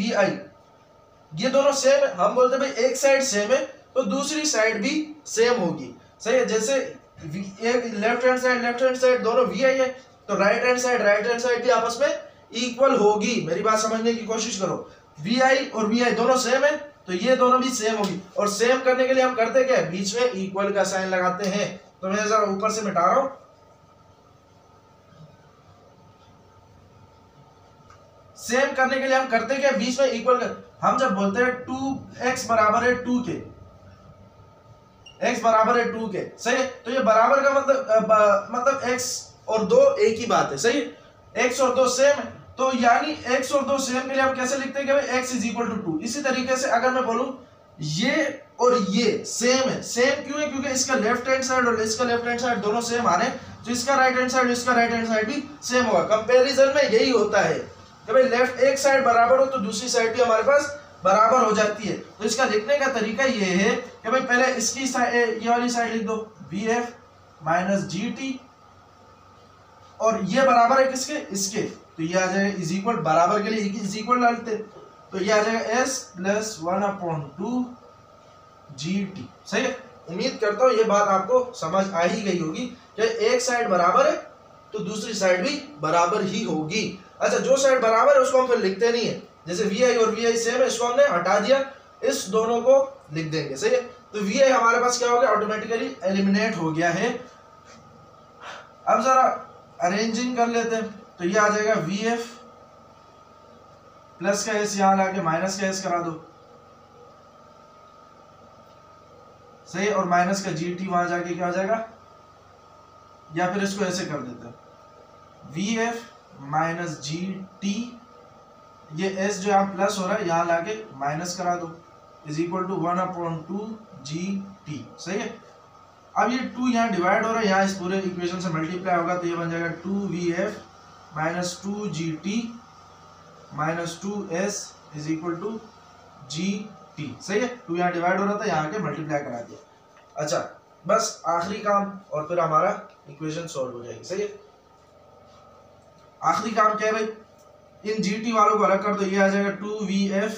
ये दोनों सेम है, हम बोलते भाई एक साइड सेम है तो दूसरी साइड भी सेम होगी, सही है। जैसे एक लेफ्ट हैंड साइड दोनों vi है तो राइट हैंड साइड भी आपस में इक्वल होगी। मेरी बात समझने की कोशिश करो, vi और vi दोनों सेम है तो ये दोनों भी सेम होगी। और सेम करने के लिए हम करते क्या है, बीच में इक्वल का साइन लगाते हैं। तो मैं जरा ऊपर से मिटा रहा हूं, सेम करने के लिए हम करते क्या, बीच में इक्वल कर, हम जब बोलते हैं 2x बराबर है 2 के, x बराबर है 2 के, सही है। तो ये बराबर का मतलब x और 2 एक ही बात है, सही है। x और 2 सेम है तो यानी x और 2 सेम के लिए हम कैसे लिखते हैं कि भाई x इज इक्वल टू 2। इसी तरीके से अगर मैं बोलूं ये और ये सेम है, सेम क्यों है, क्योंकि इसका लेफ्ट हैंड साइड और इसका लेफ्ट हैंड साइड दोनों सेम आ रहे हैं तो इसका राइट हैंड साइड इसका राइट हैंड साइड भी सेम होगा। कंपैरिजन में यही होता है कि भाई लेफ्ट एक साइड बराबर हो तो दूसरी साइड भी हमारे पास बराबर हो जाती है। तो इसका लिखने का तरीका ये है कि भाई पहले इसकी ये वाली साइड लिख दो vf माइनस gt और ये बराबर है किसके, इसके, तो ये आ जाएगा इज इक्वल, बराबर के लिए इज इक्वल डालते तो ये आ जाएगा s प्लस 1/2 gt, सही है। उम्मीद करता हूं ये बात आपको समझ आ ही गई होगी कि एक साइड बराबर है तो दूसरी साइड भी बराबर ही होगी। अच्छा, जो साइड बराबर है उसको हम फिर लिखते नहीं है, जैसे vi और vi सेम है इसको हमने हटा दिया, इस दोनों को लिख देंगे, सही है। तो vi हमारे पास क्या हो गया, ऑटोमेटिकली एलिमिनेट हो गया है। अब जरा अरेंजिंग कर लेते हैं तो ये आ जाएगा vf प्लस का s यहां लाके माइनस का s करा दो, सही, और माइनस का gt वहां जाके क्या हो जाएगा, या फिर इसको ऐसे कर देते हैं vf माइनस gt, ये s जो यहाँ प्लस हो रहा है यहाँ लाके माइनस करा दो, इज इक्वल टू 1/2 gt, सही है। अब ये 2 यहाँ डिवाइड हो रहा है, यहाँ इस पूरे इक्वेशन से मल्टीप्लाई होगा तो ये बन जाएगा 2vf minus 2gt minus 2s is equal to gt, सही है। 2 यहाँ डिवाइड हो रहा था, यहाँ के मल्टीप्लाई करा दिया। अच्छा, बस आखिरी काम और फिर हमारा इक्वेशन सॉल्व हो जाएगी, सही है। आखिरी काम क्या है भाई, इन gt वालों को अलग कर दो, ये आ जाएगा 2vf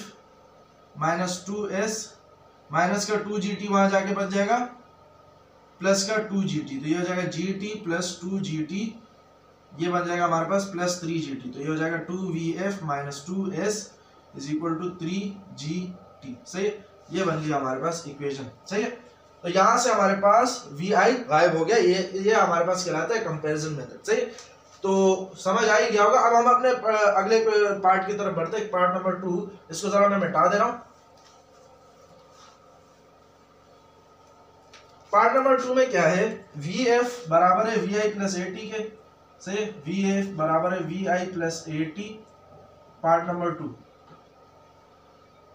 माइनस 2s माइनस का 2gt वहां जाके बच जाएगा प्लस का 2gt, तो ये हो जाएगा gt प्लस 2gt, ये बन जाएगा हमारे पास प्लस 3gt, तो ये हो जाएगा 2vf minus 2s is equal to 3gt, सही है। ये बन गया हमारे पास इक्वेशन, सही है। तो यहां से हमारे पास vi गायब हो गया, ये हमारे पास कहलाता है कंपैरिजन मेथड, सही। तो समझ आ ही गया होगा। अब हम अपने अगले पार्ट की तरफ बढ़ते हैं, पार्ट नंबर 2, इसको जरा मैं मिटा दे रहा हूं। पार्ट नंबर 2 में क्या है, vf बराबर है vi प्लस at के, सही, vf बराबर है vi plus at, part number 2,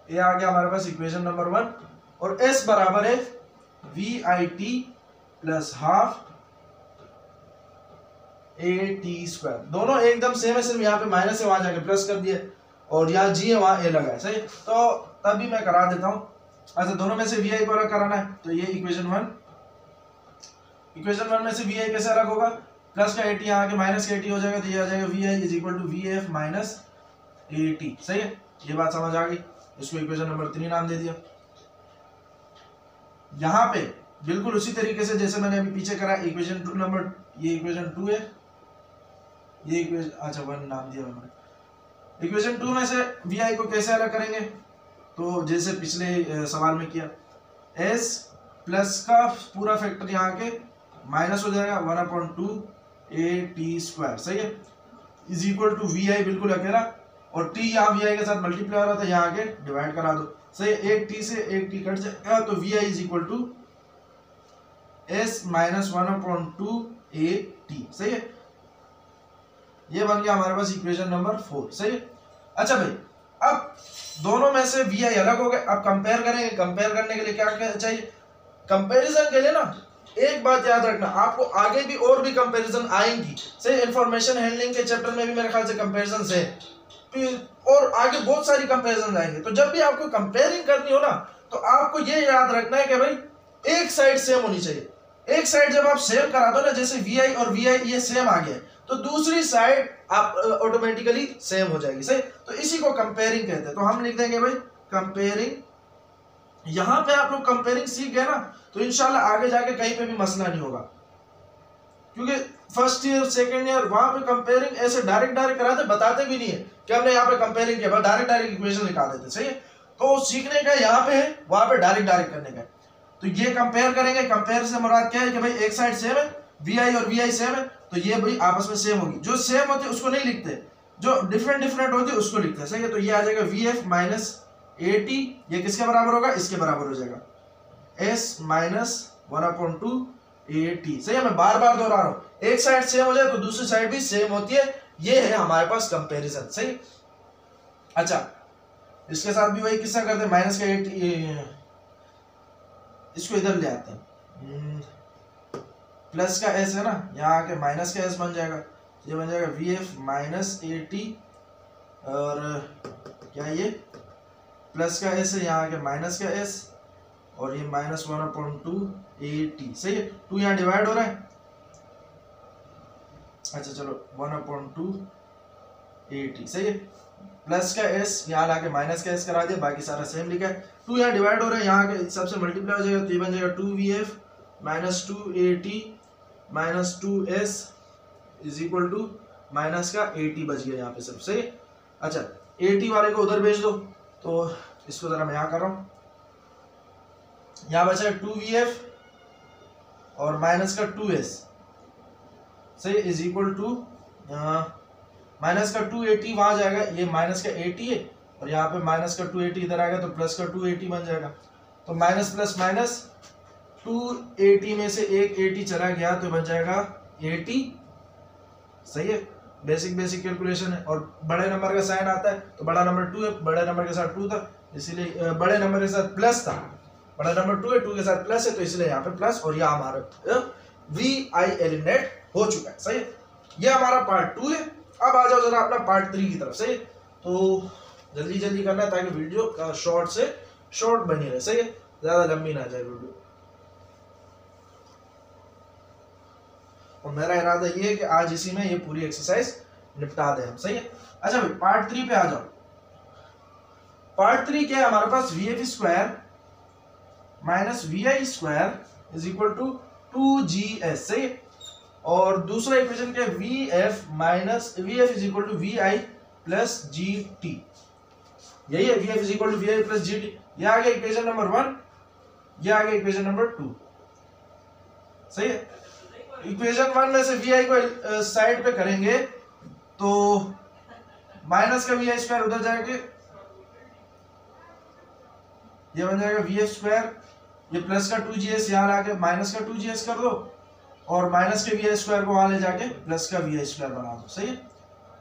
ये आ गया हमारे पास इक्वेशन नंबर 1, और s बराबर है vit प्लस हाफ at², दोनों एकदम सेम है, सिर्फ यहाँ पे माइनस है वहां जाके प्लस कर दिया और यहाँ g है वहां a लगा है, सही। तो तब भी मैं करा देता हूँ। अच्छा, दोनों में से vi को अलग कराना है तो ये इक्वेशन 1 में से vi कैसे अलग होगा, प्लस का at यहाँ के माइनस का at हो जाएगा तो ये आ जाएगा vi is equal to vf minus at, सही है। ये बात समझ आ गई, इसको इक्वेशन नंबर 3 नाम दे दिया। यहाँ पे बिल्कुल उसी तरीके से जैसे मैंने अभी पीछे करा, इक्वेशन 2 नंबर, ये इक्वेशन 2 है, ये इक्वेशन, अच्छा 1 नाम दिया मैंने। इक्वेशन 2 में से vi को कैसे अलग करेंगे, तो जैसे पिछले सवाल में किया, s प्लस का पूरा फैक्टर यहाँ के माइनस हो जाएगा 1/2 at², सही है, इज इक्वल टू vi बिल्कुल अकेला, और t यहाँ vi के साथ मल्टीप्लाई हो रहा था, यहाँ आके डिवाइड करा दो, सही। एक t से एक t कट जाएगा तो vi is equal to s minus 1/2 at, सही है। ये बन गया हमारे पास इक्वेशन नंबर 4, सही है। अच्छा भाई, अब दोनों में से vi अलग हो गए, अब कंपेयर करेंगे। कंपेयर करने के लिए क्या चाहिए, कंपैरिजन के लिए ना एक बात याद रखना, आपको आगे भी और भी कंपैरिजन आएंगी, सही। इंफॉर्मेशन हैंडलिंग के चैप्टर में भी मेरे ख्याल से कंपैरिजन है, और आगे बहुत सारी कंपैरिजन आएंगे। तो जब भी आपको कंपेयरिंग करनी हो ना तो आपको ये याद रखना है कि भाई एक साइड सेम होनी चाहिए। एक साइड जब आप सेम करा दो ना, जैसे vi और vi ये सेम आ गया तो दूसरी साइड आप ऑटोमेटिकली सेम हो जाएगी, सही। तो इसी को कंपेयरिंग कहते हैं। तो हम लिख देंगे भाई कंपेयरिंग, यहां पे आप लोग कंपेयरिंग सीख गए ना तो इंशाल्लाह आगे जाके कहीं पे भी मसला नहीं होगा, क्योंकि फर्स्ट ईयर सेकंड ईयर वहां पे कंपेयरिंग ऐसे डायरेक्ट कराते, बताते भी नहीं है कि हमने यहाँ पे कंपेयरिंग किया, बस डायरेक्ट इक्वेशन निकाल देते। सही है, तो सीखने का यहाँ पे है, वहां पे डायरेक्ट करने का। तो ये कंपेयर करेंगे, कंपेयर से मुराद क्या है कि भाई एक साइड सेम है, वी आई और वी आई सेम है, तो ये भाई आपस में सेम होगी। जो सेम होती है उसको नहीं लिखते, जो डिफरेंट होती है उसको लिखते हैं। सही है, तो ये आ जाएगा V F minus A T, ये किसके बराबर होगा, इसके बराबर हो जाएगा, एस माइनस 1/2 ए टी। सही है, मैं बार बार दोहरा रहा हूं, एक साइड सेम हो जाए तो दूसरी साइड भी सेम होती है, ये है हमारे पास कंपैरिजन। सही, अच्छा इसके साथ भी वही किस्सा करते हैं, माइनस का 8, इसको इधर ले आते हैं, प्लस का एस है ना, यहाँ आके माइनस का एस बन जाएगा, ये बन जाएगा V F minus A T, और क्या ये प्लस का एस है, यहाँ आके माइनस का एस, और ये माइनस 1/2 ए टी। सही है, 2 यहाँ डिवाइड हो रहा है, अच्छा चलो 1/2 ए टी। सही है, प्लस का एस यहाँ लाके माइनस का एस करा दिया, बाकी सारा सेम लिखा है, 2 यहाँ डिवाइड हो रहा है, यहाँ के सबसे मल्टीप्लाई हो जाएगा, तो ये बन जाएगा 2vf minus 2at minus 2s is equal to minus का 80 बच गया यहाँ पे सब। सही, अच्छा 80 वाले को उधर भेज दो, तो इसको जरा मैं यहाँ कर रहा हूँ, यहाँ बचा है 2vf और माइनस का 2s, सही, इज इक्वल टू माइनस का 280 वहां जाएगा, ये माइनस का 80 है, और यहाँ पे माइनस का 280 इधर आएगा, तो प्लस का 280 बन जाएगा, तो माइनस प्लस माइनस 280 में से एक 80 चला गया, तो बन जाएगा 80। सही है, बेसिक कैलकुलेशन है, और बड़े नंबर का साइन आता है, तो बड़ा नंबर 2 है, बड़े नंबर के साथ 2 था, इसीलिए बड़े नंबर के साथ प्लस था, बड़ा नंबर 2 है, 2 के साथ प्लस है, तो इसलिए यहाँ पे प्लस, और यहाँ हमारा वी आई एलिमिनेट हो चुका है। सही है, ये हमारा पार्ट 2 है। अब आ जाओ जरा अपना पार्ट 3 की तरफ। सही, तो जल्दी करना है ताकि वीडियो का शॉर्ट से शॉर्ट बनी रहे। सही है, ज्यादा लंबी ना जाए वीडियो, और मेरा इरादा ये है कि आज इसी में ये पूरी एक्सरसाइज निपटा दें हम। सही है, अच्छा भाई पार्ट 3 पे आ जाओ। पार्ट 3 क्या है हमारे पास, V F square minus we I square is equal to 2GS। सही, और दूसरा इक्वेशन क्या है, V F minus V F is equal to we I plus ji T, यही है, V F is equal to we I plus ji T. ये आ गया इक्वेशन नंबर 1, ये आ गया इक्वेशन नंबर 2। सही है, इक्वेशन 1 में से वी आई को साइड पे करेंगे तो माइनस का वी आई स्क्वायर उधर जाएगा, ये बन जाएगा वी एफ स्क्वायर, ये प्लस का 2GS यहाँ लाके माइनस का 2GS कर दो, और माइनस के वी आई स्क्वायर को वहां ले जाके प्लस का वी आई स्क्वायर बना दो। सही है,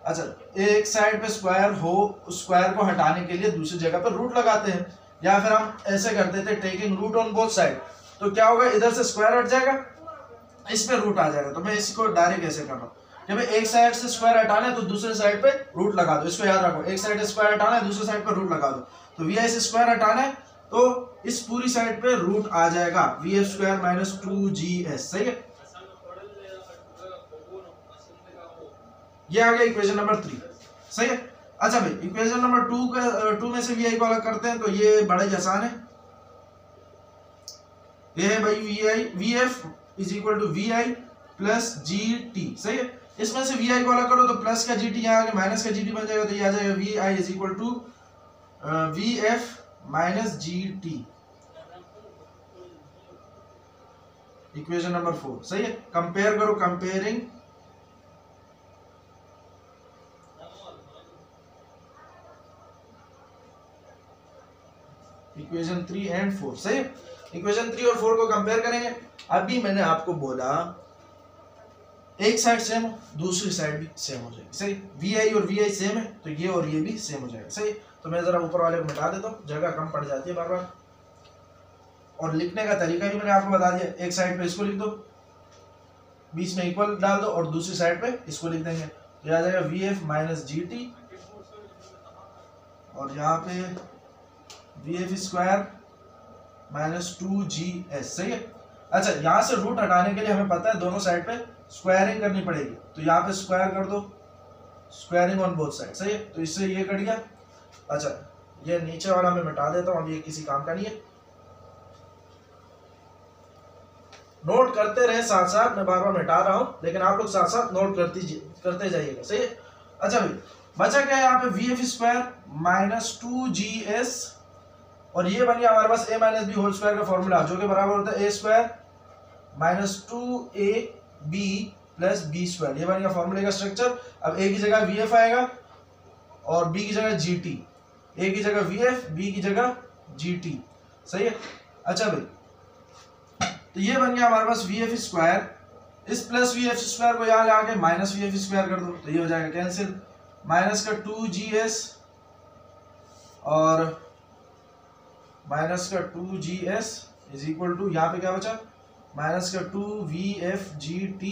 अच्छा एक साइड पे स्क्वायर हो, उस स्क्वायर को हटाने के लिए दूसरी जगह पर रूट लगाते हैं, या फिर हम ऐसे करते थे taking root on both side, तो क्या होगा, इधर से स्क्वायर हट जाएगा, इस पे रूट आ जाएगा। तो मैं इसको डायरेक्ट ऐसे कर रहा हूँ, जब एक साइड से स्क्वायर हटाना है तो दूसरे साइड पे रूट लगा दो, इसको याद रखो, एक साइड से स्क्वायर हटाना है दूसरे साइड पे रूट लगा दो, तो वी आई से स्क्वायर हटाना है तो इस पूरी साइड पे रूट आ जाएगा, V F square minus 2GS। सही है, ये आ गया इक्वेशन नंबर 3। सही है, अच्छा भाई इक्वेशन नंबर 2 में से वी आई को अलग करते हैं, तो ये बड़ा ही आसान है, ये है भाई v F is equal to we I plus ji t. सही है, इसमें से वी आई को अलग करो तो प्लस का जी टी यहाँ आके माइनस का जी टी बन जाएगा, तो ये आ जाएगा we i is equal to v F minus g t, equation number 4। सही है, कंपेयर करो, कंपेयरिंग इक्वेशन 3 एंड 4। सही है, इक्वेशन 3 और 4 को कंपेयर करेंगे। अभी मैंने आपको बोला एक साइड सेम हो, दूसरी साइड भी सेम हो जाएगी। सही, वी आई और वी आई सेम है तो ये और ये भी सेम हो जाएगा। सही, तो मैं जरा ऊपर वाले को मिटा देता हूँ, जगह कम पड़ जाती है बार बार, और लिखने का तरीका भी मैंने आपको बता दिया, एक साइड पे इसको लिख दो, बीच में इक्वल डाल दो, और दूसरी साइड पे इसको लिख देंगे, तो आ जाएगा V F minus g T, और यहाँ पे we F square minus 2GS। सही है, अच्छा यहाँ से रूट हटाने के लिए हमें पता है दोनों साइड पे स्क्वायरिंग करनी पड़ेगी, तो यहाँ पे स्क्वायर कर दो, स्क्वायरिंग ऑन बोथ साइड। सही है, तो इससे ये कट गया। अच्छा ये नीचे वाला मैं मिटा देता हूँ, अब ये किसी काम का नहीं है। नोट करते रहे साथ साथ, मैं बार बार मिटा रहा हूँ लेकिन आप लोग साथ साथ नोट करते जाइएगा, सही है। अच्छा भाई बचा क्या है यहाँ पे, we F square minus 2GS, और ये बन गया हमारे पास a minus B whole square का फॉर्मूला, जो कि बराबर होता है a square minus 2ab plus B square. ये बन गया फॉर्मूले का स्ट्रक्चर। अब a की जगह vf आएगा और b की जगह gt, a की जगह vf, b की जगह gt, सही है। अच्छा भाई तो ये बन गया हमारे पास वी एफ स्क्वायर, इस प्लस वी एफ स्क्वायर को यहाँ लाके माइनस वी एफ स्क्वायर कर दो तो ये हो जाएगा कैंसिल, माइनस का 2GS और माइनस का 2GS इज इक्वल टू, यहाँ पे क्या बचा, माइनस का 2VFGT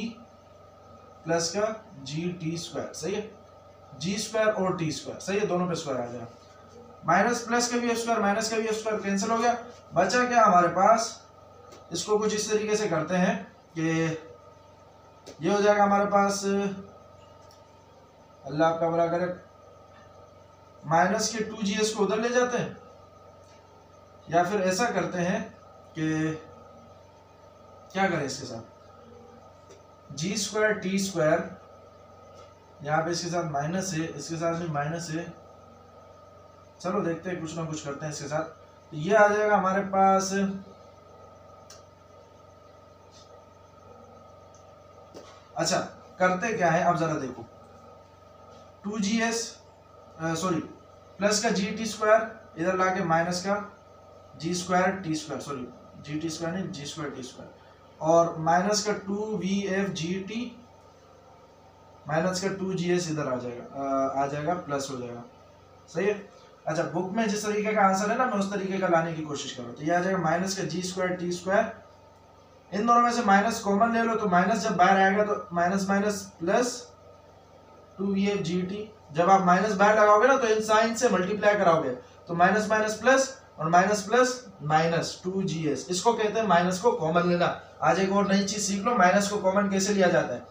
प्लस का GT स्क्वायर, सही है। G स्क्वायर और T स्क्वायर, सही है, दोनों पे स्क्वायर आ जाएगा। माइनस प्लस का वी एफ स्क्वायर माइनस का वी एफ स्क्वायर कैंसिल हो गया, बचा क्या हमारे पास, इसको कुछ इस तरीके से करते हैं कि ये हो जाएगा हमारे पास, अल्लाह आपका भला करे, माइनस के 2GS को उधर ले जाते हैं, या फिर ऐसा करते हैं कि क्या करें इसके साथ, G स्क्वायर T स्क्वायर, यहाँ पे इसके साथ माइनस है, इसके साथ भी माइनस है, चलो देखते हैं कुछ ना कुछ करते हैं इसके साथ। तो ये आ जाएगा हमारे पास, अच्छा करते क्या है अब जरा देखो, 2GS सॉरी प्लस का GT स्क्वायर इधर लाके माइनस का G square T square, sorry GT square नहीं G स्क्वायर T स्क्वायर, और माइनस का 2VFGT माइनस का 2GS इधर आ जाएगा प्लस हो जाएगा, सही है। अच्छा बुक में जिस तरीके का आंसर है ना, मैं उस तरीके का लाने की कोशिश करूँ। तो ये आ जाएगा माइनस का G स्क्वायर T स्क्वायर, इन दोनों में से माइनस कॉमन ले लो तो माइनस जब बाहर आएगा तो माइनस माइनस प्लस 2VFGT, जब आप माइनस बाहर लगाओगे ना तो इन साइन से मल्टीप्लाई कराओगे तो माइनस माइनस प्लस और माइनस प्लस माइनस 2GS, इसको कहते हैं माइनस को कॉमन लेना। आज एक और नई चीज सीख लो, माइनस को कॉमन कैसे लिया जाता है।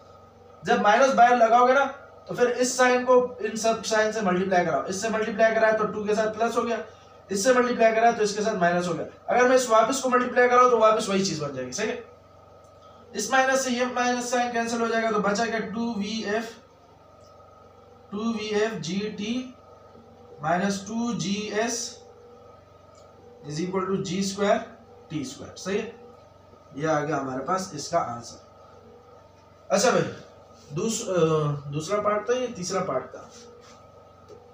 जब माइनस बाहर लगाओगे ना तो फिर इस साइन को इन सब साइन से मल्टीप्लाई कराओ, इससे मल्टीप्लाई कराए तो 2 के साथ प्लस हो गया, इससे मल्टीप्लाई कराए तो इसके साथ माइनस हो गया। अगर मैं इस वापस को मल्टीप्लाई कराऊं तो वापस वही चीज बन जाएगी, सही है। इस माइनस से ये माइनस साइन कैंसिल हो जाएगा तो बचा क्या 2VFGT minus 2GS is equal to G square T square, सही है। ये आ गया हमारे पास इसका आंसर। अच्छा भाई दूसरा पार्ट था, ये तीसरा पार्ट था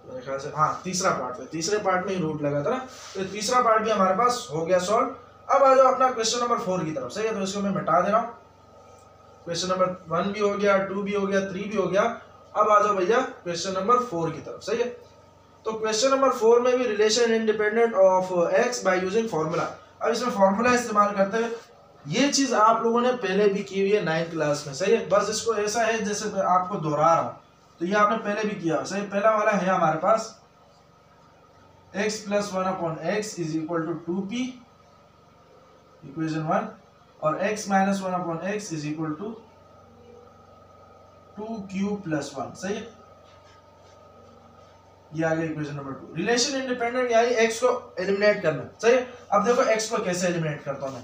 मेरे ख्याल से, हाँ तीसरा पार्ट था, तीसरे पार्ट में ही रूट लगा था ना, तो तीसरा पार्ट भी हमारे पास हो गया सॉल्व। अब आ जाओ अपना क्वेश्चन नंबर 4 की तरफ, सही है। तो इसको मैं मिटा दे रहा हूँ, क्वेश्चन नंबर 1 भी हो गया, 2 भी हो गया, 3 भी हो गया। अब आ जाओ भैया क्वेश्चन नंबर 4 की तरफ, सही है। तो क्वेश्चन नंबर 4 में भी relation independent of x by using formula. अब इसमें फॉर्मूला इस्तेमाल करते हुए, ये चीज आप लोगों ने पहले भी की हुई है 9th क्लास में, सही है। बस इसको ऐसा है जैसे मैं आपको दोहरा रहा हूँ, तो ये आपने पहले भी किया, सही। पहला वाला है हमारे पास x plus 1/x is equal to 2p, equation 1, और x minus 1/x is equal to 2q plus 1, सही है। ये आ गया इक्वेशन नंबर 2। रिलेशन इंडिपेंडेंट यानी x को एलिमिनेट करना, सही है। अब देखो x को कैसे एलिमिनेट करता हूं मैं,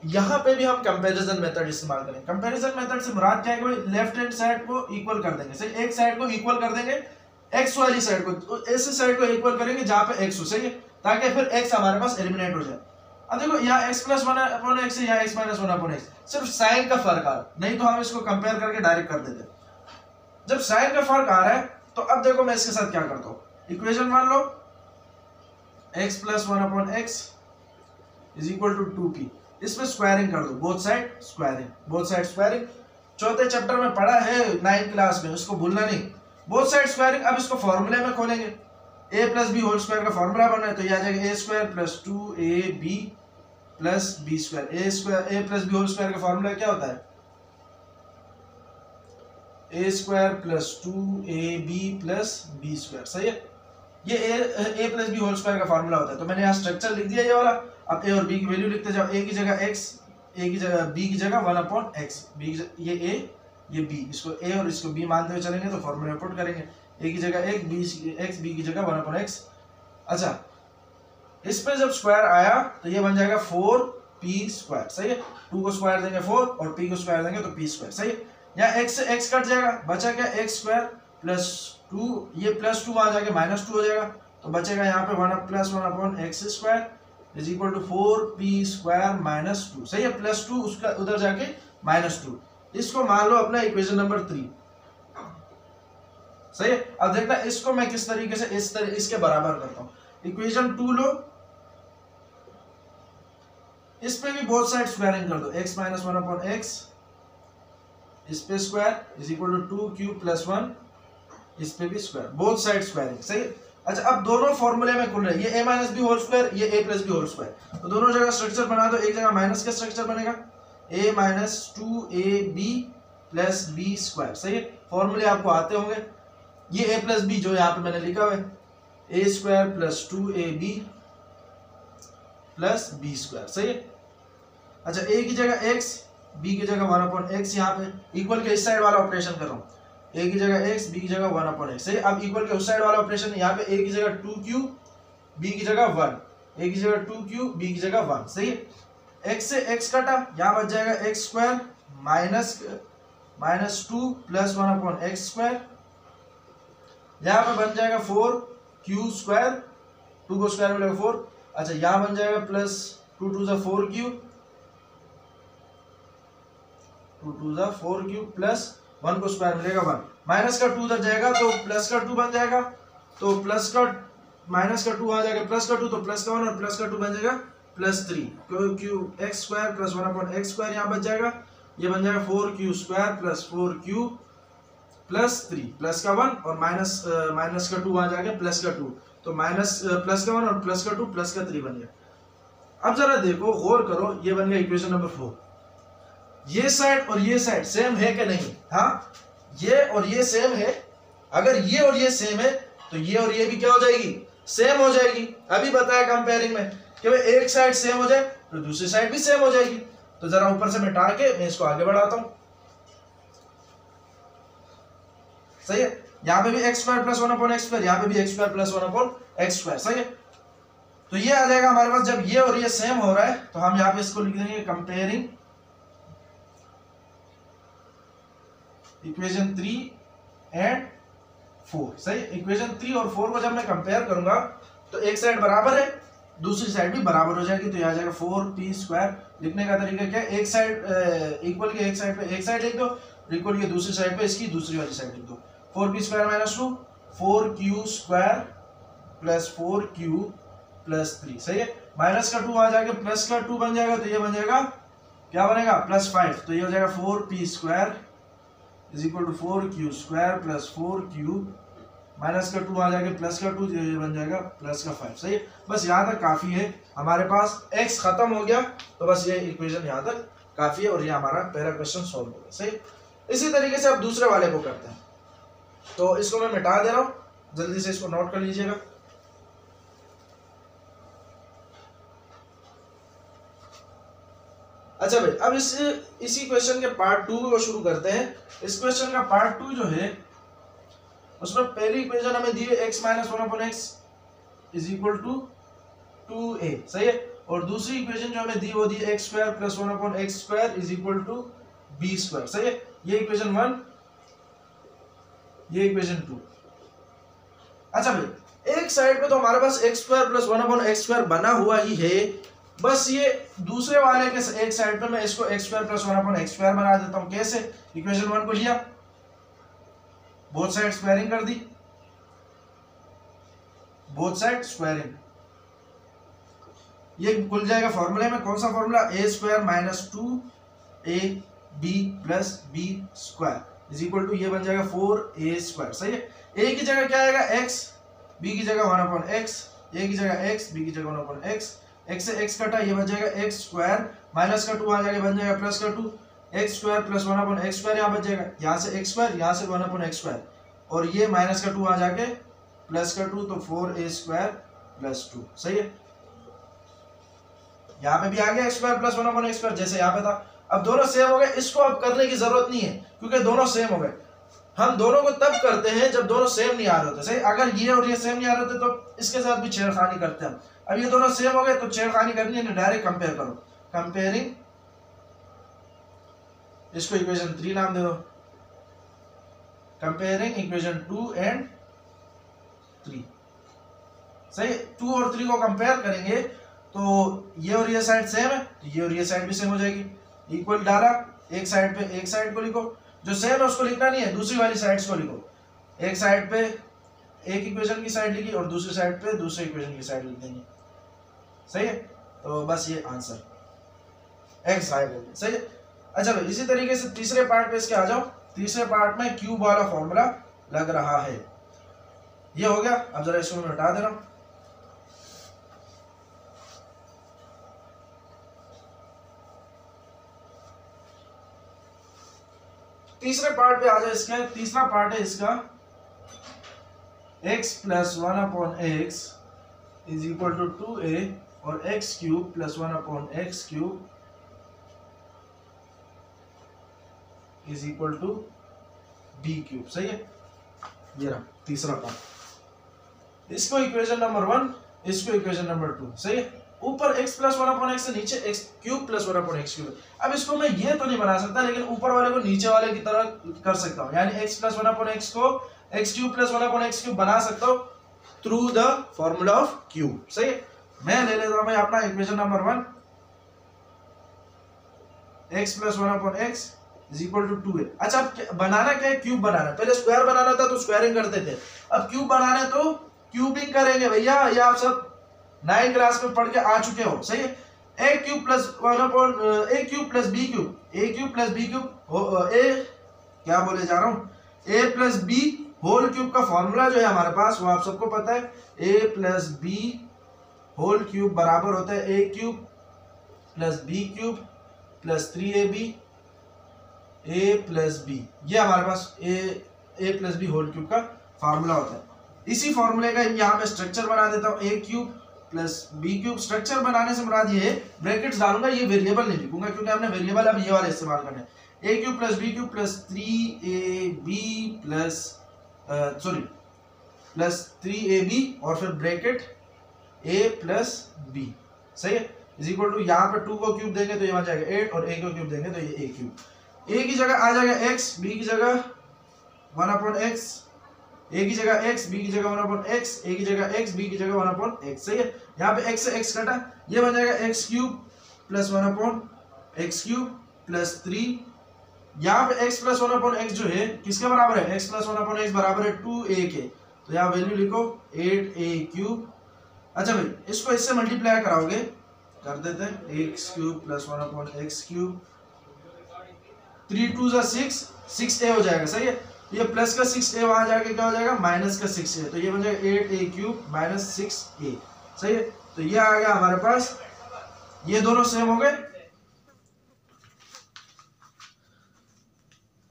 यहाँ पे भी हम कंपैरिजन मेथड इस्तेमाल करेंगे। कंपैरिजन मेथड से मुराद क्या है कि लेफ्ट हैंड साइड को इक्वल कर देंगे, सही। एक साइड को इक्वल कर देंगे, x वाली साइड को, ऐसे साइड को इक्वल करेंगे जहां पे x हो, सही है, ताकि फिर x हमारे पास एलिमिनेट हो जाए। अब देखो यहाँ x प्लस 1/x है, यहाँ x माइनस 1/x, सिर्फ साइन का फर्क आ रहा है, नहीं तो हम इसको कंपेयर करके डायरेक्ट कर देते। जब साइन का फर्क आ रहा है तो अब देखो मैं इसके साथ क्या करता हूँ, इक्वेशन मान लो x plus 1/x is equal to 2p, इसमें स्क्वायरिंग कर दो, both side squaring, both side squaring. चौथे चैप्टर में पढ़ा है 9th क्लास में, उसको भूलना नहीं, बोथ साइड स्क्वायरिंग। अब इसको फॉर्मूले में खोलेंगे, a plus B whole square का फॉर्मूला बन रहा है, तो ये आ जाएगा a square plus 2ab plus B square. a plus B whole square का फॉर्मूला क्या होता है, a square plus 2ab plus B square, सही है। ये a plus B whole square का फॉर्मूला होता है। तो मैंने यहाँ स्ट्रक्चर लिख दिया ये वाला। अब a और b की वैल्यू लिखते जाओ, a की जगह x, a की जगह b की जगह 1/x, b की जगह ये a ये b, इसको a और इसको b मानते हुए चलेंगे तो फॉर्मूला पुट करेंगे, a की जगह x, b की जगह 1/x, अच्छा, इस पे जब स्क्वायर आया तो ये बन जाएगा 4p स्क्वायर, सही है। 2 को स्क्वायर देंगे 4 और p को स्क्वायर देंगे तो p स्क्वायर, सही है। यहाँ x से x कट जाएगा, बचा क्या x स्क्वायर प्लस 2, ये प्लस 2 वहां जाके माइनस 2 हो जाएगा, तो बचेगा यहाँ पे 1 plus 1 upon x square is equal to 4p square minus 2, सही है। प्लस 2 उसका उधर जाके माइनस 2, इसको मान लो अपना इक्वेशन नंबर 3, सही है। अब देखना इसको मैं किस तरीके से इसके बराबर करता हूँ। इक्वेशन 2 लो, इस पे भी बोथ साइड स्क्वायरिंग कर दो, x माइनस 1 अपॉन एक्स, इस पे square is equal to 2q plus 1, इस पे भी स्क्वायर, बोथ साइड स्क्वायरिंग, सही है। अच्छा, अब दोनों फॉर्मूले में खुल रहे, ये a minus B whole square, ये a plus B whole square, तो दोनों जगह स्ट्रक्चर बना दो। एक जगह माइनस का स्ट्रक्चर बनेगा a minus 2ab plus B square, सही है। फॉर्मूले आपको आते होंगे, ये a प्लस बी जो यहाँ पे मैंने लिखा हुआ है a square plus 2ab plus B square, सही है। अच्छा, a की जगह x, b की जगह 1 अपॉन एक्स, यहाँ पे इक्वल के इस साइड वाला ऑपरेशन कर रहा हूँ, a की जगह x, b की जगह 1 अपॉन एक्स, सही। अब इक्वल के उस साइड वाला ऑपरेशन, यहाँ पे a की जगह 2q, b की जगह 1, a की जगह 2q, b की जगह 1, सही है। x से x कटा, यहाँ बच जाएगा x square minus 2 plus 1 upon x square, यहाँ पे बन जाएगा 4q स्क्वायर, 2 को स्क्वायर मिलेगा 4। अच्छा, यहाँ बन जाएगा प्लस 2 टू ज़ा 4q, 2 टू ज़ा 4q प्लस 1 को स्क्वायर मिलेगा 1, माइनस का 2 उधर जाएगा तो प्लस का 2 बन जाएगा, तो प्लस का माइनस का 2 आ जाएगा, प्लस का 2 तो प्लस का 1 और प्लस का 2 बन जाएगा प्लस 3, क्योंकि x square plus 1 upon x square यहाँ बच जाएगा, ये बन जाएगा 4q square plus 4q plus 3, plus का 1 और माइनस का 2 आ जाएगा प्लस का 2, तो माइनस प्लस का 1 और प्लस का 2 प्लस का 3 बन गया। अब जरा देखो, गौर करो, ये बन गया इक्वेशन नंबर 4। ये साइड और ये साइड सेम है कि नहीं? हाँ, ये और ये सेम है। अगर ये और ये सेम है तो ये और ये भी क्या हो जाएगी? सेम हो जाएगी। अभी बताया कंपेयरिंग में कि भाई एक साइड सेम हो जाए तो दूसरी साइड भी सेम हो जाएगी। तो जरा ऊपर से मिटा के मैं इसको आगे बढ़ाता हूं, सही है। यहाँ पे भी x square plus 1 upon x square, यहाँ पे भी x square plus 1 upon x square, सही है। तो ये आ जाएगा हमारे पास। जब ये और ये सेम हो रहा है तो हम यहाँ पे इसको लिख देंगे कंपेयरिंग इक्वेशन 3 एंड 4, सही। इक्वेशन 3 और 4 को जब मैं कंपेयर करूंगा तो एक साइड बराबर है, दूसरी साइड भी बराबर हो जाएगी, तो यहाँ आ जाएगा 4p स्क्वायर। लिखने का तरीका क्या है? एक साइड इक्वल की एक साइड पे एक साइड लिख दो, इक्वल की दूसरी साइड पे इसकी दूसरी वाली साइड लिख दो। 4p square minus 2, 4q square plus 4q plus 3, सही है। माइनस का 2 आ जाएगा, प्लस का 2 बन जाएगा, तो ये बन जाएगा क्या बनेगा? प्लस 5, तो ये हो जाएगा 4p square is equal to 4q square plus 4q, minus का 2 आ जाएगा, प्लस का 2, ये बन जाएगा प्लस का 5, सही है। बस यहाँ तक काफी है। हमारे पास x खत्म हो गया तो बस ये इक्वेशन यहाँ तक काफी है और ये हमारा पहला क्वेश्चन सॉल्व हो गया, सही। इसी तरीके से अब दूसरे वाले को करते हैं, तो इसको मैं मिटा दे रहा हूँ, जल्दी से इसको नोट कर लीजिएगा। अच्छा भाई, अब इसी क्वेश्चन के पार्ट 2 को शुरू करते हैं। इस क्वेश्चन का पार्ट 2 जो है उसमें पहली इक्वेशन हमें दी है x minus 1 upon x is equal to 2a, सही है। और दूसरी इक्वेशन जो हमें दी वो दी x square plus 1 upon x square is equal to b square, सही है। ये इक्वेशन 1, ये इक्वेशन 2। अच्छा भाई, एक साइड पे तो हमारे पास x square plus 1 upon x square बना हुआ ही है, बस ये दूसरे वाले के एक साइड पे मैं इसको x square plus 1 upon x square बना देता हूं। कैसे? इक्वेशन 1 को लिया, बोथ साइड स्क्वायरिंग कर दी, बोथ साइड स्क्वायरिंग, ये खुल जाएगा फॉर्मूले में। कौन सा formula? a square minus 2ab plus b square is equal to, ये बन जाएगा 4a स्क्वायर, सही है। a की जगह क्या आएगा? x, b की जगह 1 अपॉन एक्स, a की जगह x, b की जगह 1 अपॉन एक्स, x से x कटा, ये बन जाएगा x स्क्वायर, माइनस का 2 आ जाएगा, बन जाएगा प्लस का 2, x square plus 1 upon x square, यहाँ बच जाएगा, यहाँ से x स्क्वायर, यहाँ से 1 अपॉन एक्स स्क्वायर, और ये माइनस का 2 आ जाके प्लस का 2, तो 4a स्क्वायर प्लस 2, सही है। यहाँ पे भी आ गया x square plus 1 upon x square, जैसे यहाँ पे था। अब दोनों सेम हो गए, इसको अब करने की जरूरत नहीं है क्योंकि दोनों सेम हो गए। हम दोनों को तब करते हैं जब दोनों सेम नहीं आ रहे होते। सही, अगर ये और ये सेम नहीं आ रहे होते तो इसके साथ भी छेड़खानी करते हैं। अब ये दोनों सेम हो गए तो छेड़खानी करनी है, डायरेक्ट कंपेयर करो। कंपेयरिंग, इसको इक्वेशन 3 नाम दे दो। Comparing equation 2 and 3। सही, 2 और 3 को कंपेयर करेंगे तो ये और ये साइड सेम है तो ये और ये साइड भी सेम हो जाएगी। इक्वल डाला, एक साइड पे एक साइड को लिखो, जो सेम है उसको लिखना नहीं है, दूसरी वाली साइड्स को लिखो। एक साइड पे एक इक्वेशन की साइड लिखी और दूसरी साइड पे दूसरे इक्वेशन की साइड लिख देंगे। सही है, तो बस ये आंसर एक्स आएगा। सही है। अच्छा भाई, इसी तरीके से तीसरे पार्ट पे इसके आ जाओ। तीसरे पार्ट में क्यूब वाला फॉर्मूला लग रहा है। ये हो गया। अब जरा इसको मैं हटा दे रहा हूं। तीसरे पार्ट पे आ जाए इसका। तीसरा पार्ट है इसका x plus 1 upon x is equal to 2a और x cube plus 1 upon x cube is equal to b cube. सही है, ये रहा तीसरा पार्ट। इसको इक्वेशन नंबर 1, इसको इक्वेशन नंबर 2। सही है, ऊपर x प्लस 1 अपॉन एक्स से नीचे x cube plus 1 upon x cube. अब इसको मैं ये तो नहीं बना सकता, लेकिन ऊपर वाले को नीचे वाले की तरह कर सकता हूं, यानी x प्लस 1 अपॉन एक्स को x cube plus 1 upon x cube बना सकता हूं through the formula of cube. सही है, मैं ले लेता हूं मैं अपना equation number 1, x plus 1 upon x is equal to 2a। अच्छा, अब बनाना क्या है? क्यूब बनाना। पहले स्क्वायर बनाना था तो स्क्वायरिंग करते थे, अब क्यूब बनाना है तो क्यूबिंग करेंगे भैया। ये आप सब 9 क्लास में पढ़ के आ चुके हो। सही है, a cube plus 1 upon a cube plus b cube, a cube plus b cube, a क्या बोले जा रहा हूं, a plus b whole cube का फॉर्मूला जो है हमारे पास वो आप सबको पता है, a plus b whole cube बराबर होता है a cube plus b cube plus 3ab a plus b। ये हमारे पास a plus b whole cube का फॉर्मूला होता है। इसी फॉर्मूले का यहाँ पे स्ट्रक्चर बना देता हूँ, a cube plus b cube. Structure बनाने से मुराद ये है, ब्रैकेट्स डालूंगा, ये वेरिएबल नहीं लिखूंगा क्योंकि हमने वेरिएबल अब ये वाला इस्तेमाल करना है। a cube plus b cube plus 3ab plus plus 3ab और फिर ब्रैकेट a प्लस b। सही है, इज इक्वल टू यहाँ पे 2 को क्यूब देंगे तो ये बन जाएगा 8 और a को क्यूब देंगे तो ये a क्यूब। a की जगह आ जाएगा x, b की जगह 1 अपॉन x, a की जगह x, b की जगह 1 अपॉन x, a की जगह x, b की जगह 1 अपॉन x। सही है, यहाँ पे x से x कटा, ये बन जाएगा x cube plus 1 upon x cube plus 3। यहाँ पे x प्लस 1 अपॉन x जो है किसके बराबर है? x प्लस 1 अपॉन x बराबर है 2a के, तो यहाँ वैल्यू लिखो 8a क्यूब। अच्छा भाई, इसको इससे मल्टीप्लाई कराओगे, कर देते हैं, x cube plus 1 upon x cube, 3 2 जा 6, 6a हो जाएगा। सही है, ये प्लस का 6a वहां जाके क्या हो जाएगा? माइनस का 6a, तो ये बन जाएगा 8a क्यूब माइनस 6a। सही है, तो ये आ गया हमारे पास, ये दोनों सेम हो गए।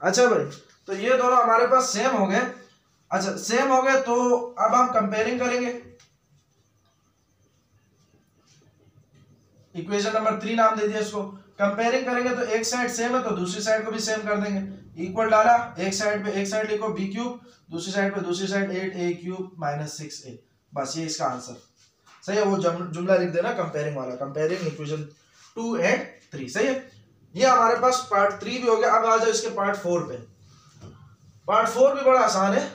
अच्छा भाई, तो ये दोनों हमारे पास सेम हो गए। अच्छा, सेम हो गए तो अब हम कंपेयरिंग करेंगे। इक्वेशन नंबर 3 नाम दे दिया इसको। कंपेयरिंग करेंगे तो एक साइड सेम है तो दूसरी साइड को भी सेम कर देंगे। इक्वल डाला, एक साइड पे एक साइड लिखो b क्यूब, दूसरी साइड पे दूसरी side 8a cube minus 6a। बस ये इसका आंसर। सही है, वो जुमला लिख देना कंपेयरिंग वाला, कंपेयरिंग इक्वेशन 2 एंड 3। सही है, ये हमारे पास पार्ट 3 भी हो गया। अब आ जाओ इसके पार्ट 4 पे। पार्ट 4 भी बड़ा आसान है।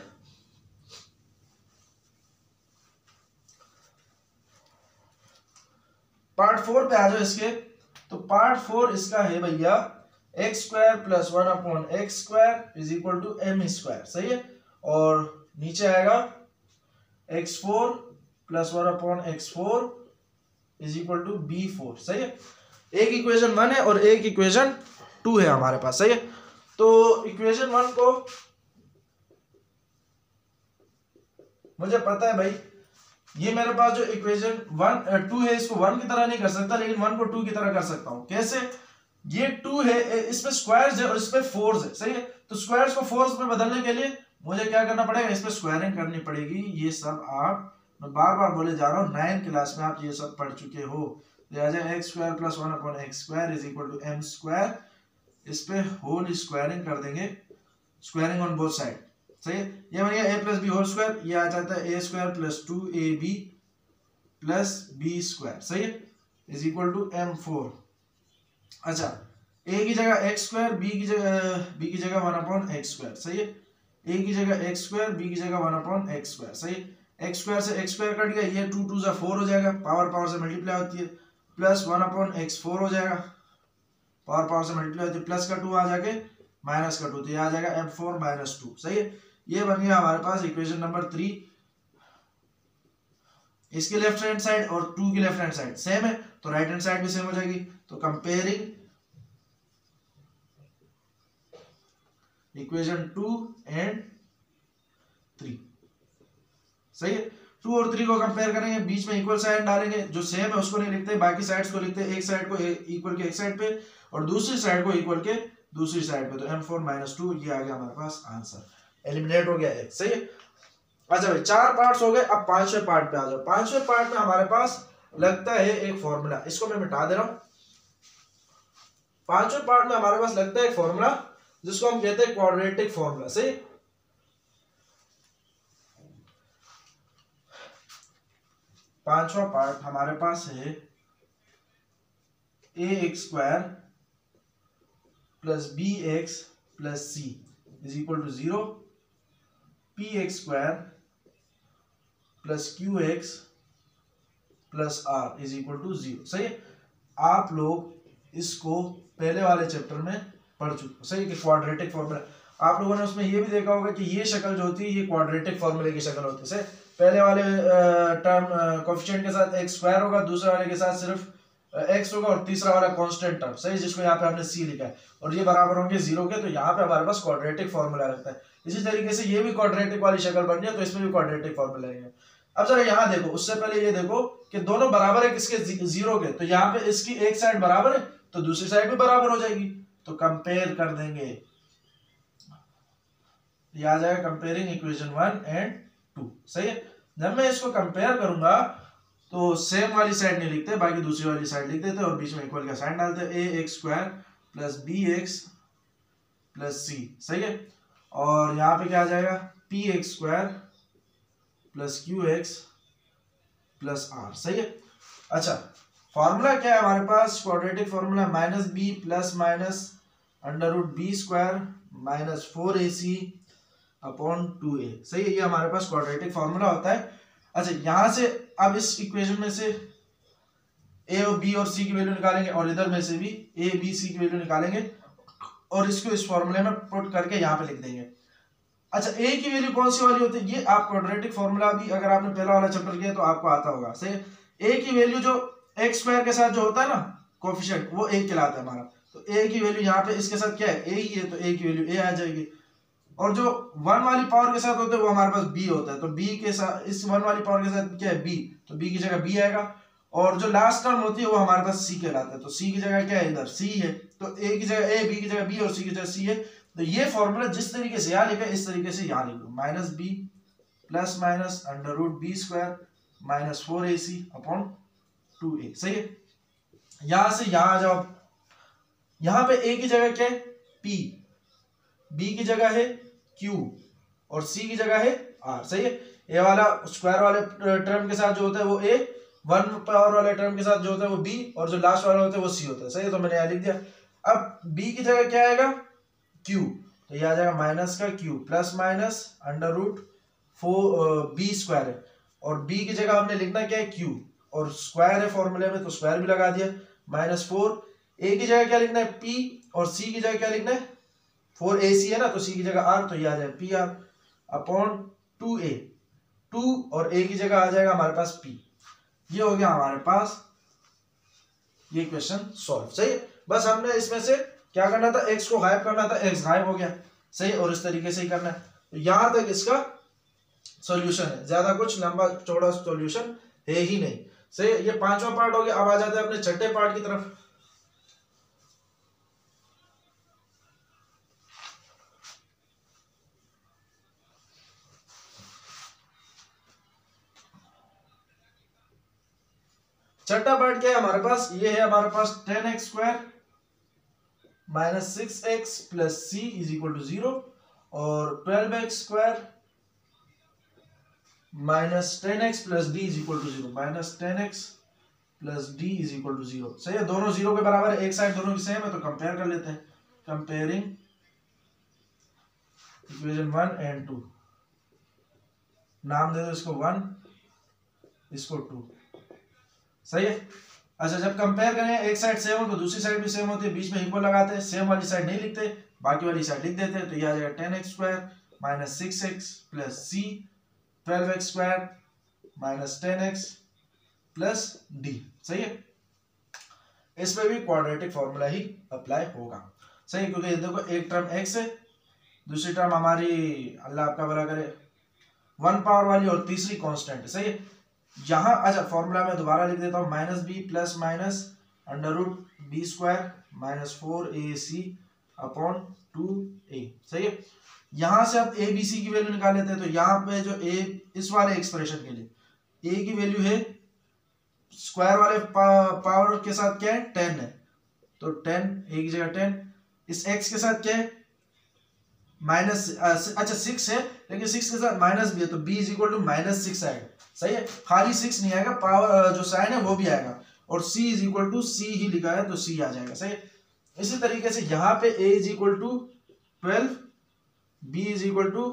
पार्ट 4 पे आ जाओ इसके। तो पार्ट 4 इसका है भैया x square plus 1 upon x square is equal to m square. सही है, और नीचे आएगा x4 plus 1 upon x4 is equal to b4। सही है, एक इक्वेशन 1 है और एक इक्वेशन 2 है हमारे पास। सही है, तो इक्वेशन 1 को मुझे पता है भाई, ये मेरे पास जो इक्वेशन 2 है इसको 1 की तरह नहीं कर सकता, लेकिन 1 को 2 की तरह कर सकता हूं। कैसे? ये 2 है, इसमें स्क्वायर्स है और इसमें फोर्स है। सही है, तो स्क्वायर्स को फोर्स में बदलने के लिए मुझे क्या करना पड़ेगा? इसमें स्क्वायरिंग करनी पड़ेगी। ये सब आप, मैं बार बार बोले जा रहा हूँ, 9 क्लास में आप ये सब पढ़ चुके हो। X square plus 1 upon x square is equal to m square, इस पे होल स्क्वायरिंग कर देंगे स्क्वायरिंग ऑन बोथ साइड, सही है। ये बन गया A plus B whole square, ये आ जाता है A square plus 2ab plus B square, सही है, इज इक्वल टू m4। अच्छा, ए की जगह एक्स स्क्वायर, बी की जगह 1/x², सही है। ए की जगह एक्स स्क्वायर, बी की जगह 1/x², सही है। एक्स स्क्वायर से एक्स स्क्वायर कट गया, ये 2 2 जा 4 हो जाएगा, पावर से मल्टीप्लाई होती है, प्लस 1/x4 हो जाएगा, पावर से मल्टीप्लाई होती है, प्लस का 2 आ जाके माइनस का 2, तो ये आ जाएगा m4 - 2, सही है। ये बन गया हमारे पास इक्वेशन नंबर 3। इसके लेफ्ट हैंड साइड और 2 की लेफ्ट हैंड साइड सेम है, तो राइट हैंड साइड भी सेम हो जाएगी। तो कंपेयरिंग इक्वेशन 2 एंड 3, सही है। 2 और 3 को कंपेयर करेंगे, बीच में इक्वल साइन डालेंगे, जो सेम है उसको नहीं लिखते, बाकी साइड्स को लिखते हैं, एक साइड को इक्वल के एक साइड पे और दूसरी साइड को इक्वल के दूसरी साइड पे, तो m4 - 2 ये आ गया हमारे पास आंसर, एलिमिनेट हो गया एक, सही है। अच्छा भाई, 4 पार्ट्स हो गए, अब 5वें पार्ट पे आ जाओ। 5वें पार्ट में हमारे पास लगता है एक फॉर्मूला, इसको मैं मिटा दे रहा हूं। 5वें पार्ट में हमारे पास लगता है एक फॉर्मूला जिसको हम कहते हैं क्वाड्रेटिक फॉर्मूला, सही। 5वां पार्ट हमारे पास है ax² + bx + c = 0, px² + qx + r = 0, सही है। आप लोग इसको पहले वाले चैप्टर में पढ़ चुके, सही, कि क्वाड्रेटिक फॉर्मूला। आप लोगों ने उसमें ये भी देखा होगा कि ये शक्ल जो होती है ये क्वाड्रेटिक फॉर्मूले की शक्ल होती है। पहले वाले टर्म कोएफिशिएंट के साथ x² होगा, दूसरे वाले के साथ सिर्फ x होगा और तीसरा वाला कांस्टेंट टर्म, सही, जिसको यहाँ पे हमने c लिखा है, और ये बराबर होंगे 0 के, तो यहाँ पे हमारे पास क्वाड्रेटिक फॉर्मूला लगता है। इसी तरीके से ये भी क्वाड्रेटिक वाली शक्ल बन गई, तो इसमें भी क्वाड्रेटिक फॉर्मूला लगेगा। अब जरा यहाँ देखो, उससे पहले ये देखो कि दोनों बराबर है किसके, 0 के, तो यहाँ पे इसकी एक साइड बराबर है तो दूसरी साइड भी बराबर हो जाएगी, तो कंपेयर कर देंगे, ये आ जाएगा कंपेयरिंग इक्वेशन 1 एंड 2, सही है। जब मैं इसको कंपेयर करूंगा तो सेम वाली साइड नहीं लिखते, बाकी दूसरी वाली साइड लिख देते और बीच में इक्वल का साइन डालते हैं, ax² + bx + c, सही है। और यहाँ पे क्या आ जाएगा, px² + qx + r, सही है। अच्छा, फॉर्मूला क्या है हमारे पास, quadratic formula -b ± √b² - 4ac / 2a, सही है। ये हमारे पास क्वाड्रेटिक फॉर्मूला होता है। अच्छा, यहां से अब इस इक्वेशन में से a और b और c की वैल्यू निकालेंगे और इधर में से भी a b c की वैल्यू निकालेंगे और इसको इस फॉर्मूले में पुट करके यहाँ पे लिख देंगे। अच्छा, a की वैल्यू कौन सी वाली होती है, ये आप क्वाड्रेटिक फॉर्मूला भी अगर आपने पहला वाला चैप्टर किया तो आपको आता होगा, सही। a की वैल्यू जो x² के साथ जो होता है ना कोएफिशिएंट, वो a कहलाता है हमारा, तो a की वैल्यू यहाँ पे इसके साथ क्या है, a ही है, तो a की वैल्यू a आ जाएगी। और जो 1 वाली पावर के साथ होते हैं वो हमारे पास b होता है, तो b के साथ, इस 1 वाली पावर के साथ क्या है, b, तो b की जगह b आएगा। और जो लास्ट टर्म होती है वो हमारे पास c कहलाता है, तो c की जगह क्या है, इधर c है, तो a की जगह a, b की जगह b और c की जगह c है। तो ये फॉर्मूला जिस तरीके से यहाँ लिखा है इस तरीके से यहाँ लिख लो, -b ± √b² - 4ac / 2a, सही है। यहां से यहां आ जाओ, यहां पे a की जगह क्या है, p, b की जगह है q और c की जगह है r, सही है। a वाला स्क्वायर वाले टर्म के साथ जो होता है वो a, 1 पावर वाले टर्म के साथ जो होता है वो b और जो लास्ट वाला होता है वो c होता है, सही है। तो मैंने यहाँ लिख दिया। अब b की जगह क्या आएगा, q, तो ये आ जाएगा माइनस का q ± √4b² है, और b की जगह हमने लिखना क्या है, q, और स्क्वायर है फॉर्मूले में तो स्क्वायर भी लगा दिया, -4। a की जगह क्या लिखना है, p, और c की जगह क्या लिखना है, 4ac है ना, तो c की जगह r, तो ये आ जाएगा pr / 2a, 2 और a की जगह आ जाएगा हमारे पास p। ये हो गया हमारे पास ये क्वेश्चन सॉल्व, सही है। बस हमने इसमें से क्या करना था, x को गायब करना था, x गायब हो गया, सही, और इस तरीके से ही करना है। तो यहां तक इसका सॉल्यूशन है, ज्यादा कुछ लंबा चौड़ा सॉल्यूशन है ही नहीं, सही। ये 5वां पार्ट हो गया। अब आ जाते हैं अपने छठे पार्ट की तरफ। छठा पार्ट क्या है हमारे पास, ये है हमारे पास 10x² - 6x + c = 0 और 12x² minus 10x plus d is equal to 0, minus 10x plus d is equal to 0। सही है, दोनों 0 के बराबर है, एक साइड दोनों की सेम है, तो कंपेयर कर लेते हैं। कंपेयरिंग इक्वेशन 1 एंड 2, नाम दे दो इसको 1, इसको 2। सही है। अच्छा, जब कंपेयर करें एक साइड सेम हो तो दूसरी साइड भी सेम होती है, बीच में इक्वल लगाते हैं, सेम वाली साइड नहीं लिखते, बाकी वाली साइड लिख देते हैं। तो ये आ जाएगा 10x² minus 6x plus c, 12x² minus 10x plus d। सही है, इस पे भी क्वाड्रेटिक फॉर्मूला ही अप्लाई होगा। सही है, क्योंकि देखो एक टर्म x है, दूसरी टर्म हमारी अल्लाह आपका भला करे 1 पावर वाली, और तीसरी कांस्टेंट है। सही है, यहाँ अच्छा फॉर्मूला में दोबारा लिख देता हूँ, minus b plus minus under root b square minus 4ac upon 2a। सही है, यहाँ से अब a b c की वैल्यू निकाल लेते हैं। तो यहाँ पे जो a इस वाले एक्सप्रेशन के लिए a की वैल्यू है स्क्वायर वाले पावर के साथ क्या है 10 है, तो 10 a की जगह 10, इस x के साथ क्या है माइनस अच्छा 6 है, लेकिन 6 के साथ माइनस भी है, तो b is equal to minus 6 आएगा। सही है, खाली 6 नहीं आएगा, पावर जो साइन है वो भी आएगा, और c is equal to c ही लिखा है तो c आ जाएगा। सही है, इसी तरीके से यहाँ पे a is equal to 12, b is equal to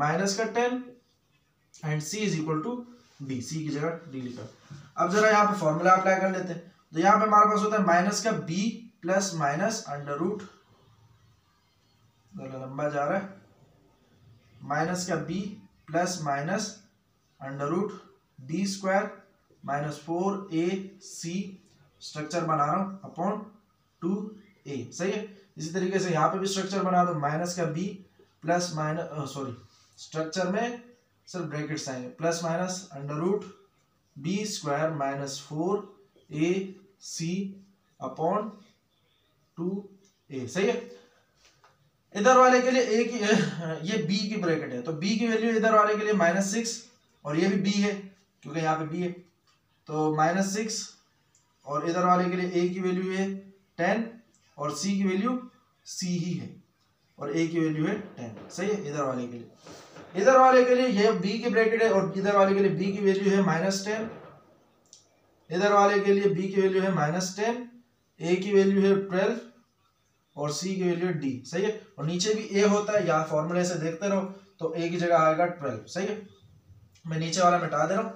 minus का 10 and c is equal to d, c की जगह d लिखा। अब जरा यहाँ पे फॉर्मूला अप्लाई कर लेते हैं। तो यहाँ पे हमारे पास होता है माइनस का b plus minus under root, लंबा जा रहा है, माइनस का b plus minus under root b square minus 4ac, structure बना रहा हूं अपॉन 2a। सही है, इसी तरीके से यहाँ पे भी स्ट्रक्चर बना दो, माइनस का b plus minus sorry structure में सिर्फ ब्रैकेट्स आएंगे, plus minus under root b square minus 4ac upon 2a। सही है, इधर वाले के लिए a की ये b की ब्रैकेट है, तो b की वैल्यू इधर वाले के लिए -6, और ये भी b है क्योंकि यहाँ पे b है, तो -6, और इधर वाले के लिए a की वैल्यू है 10 और c की वैल्यू c ही है, और a की वैल्यू है 10। सही है, इधर वाले के लिए, इधर वाले के लिए ये b की ब्रैकेट है, और इधर वाले के लिए b की वैल्यू है -10, इधर वाले के लिए b की वैल्यू है -10, a की वैल्यू है 12 और c की वैल्यू है d। सही है, और नीचे भी a होता है, यहाँ फॉर्मूले से देखते रहो, तो a की जगह आएगा 12। सही है, मैं नीचे वाला मिटा दे रहा हूं,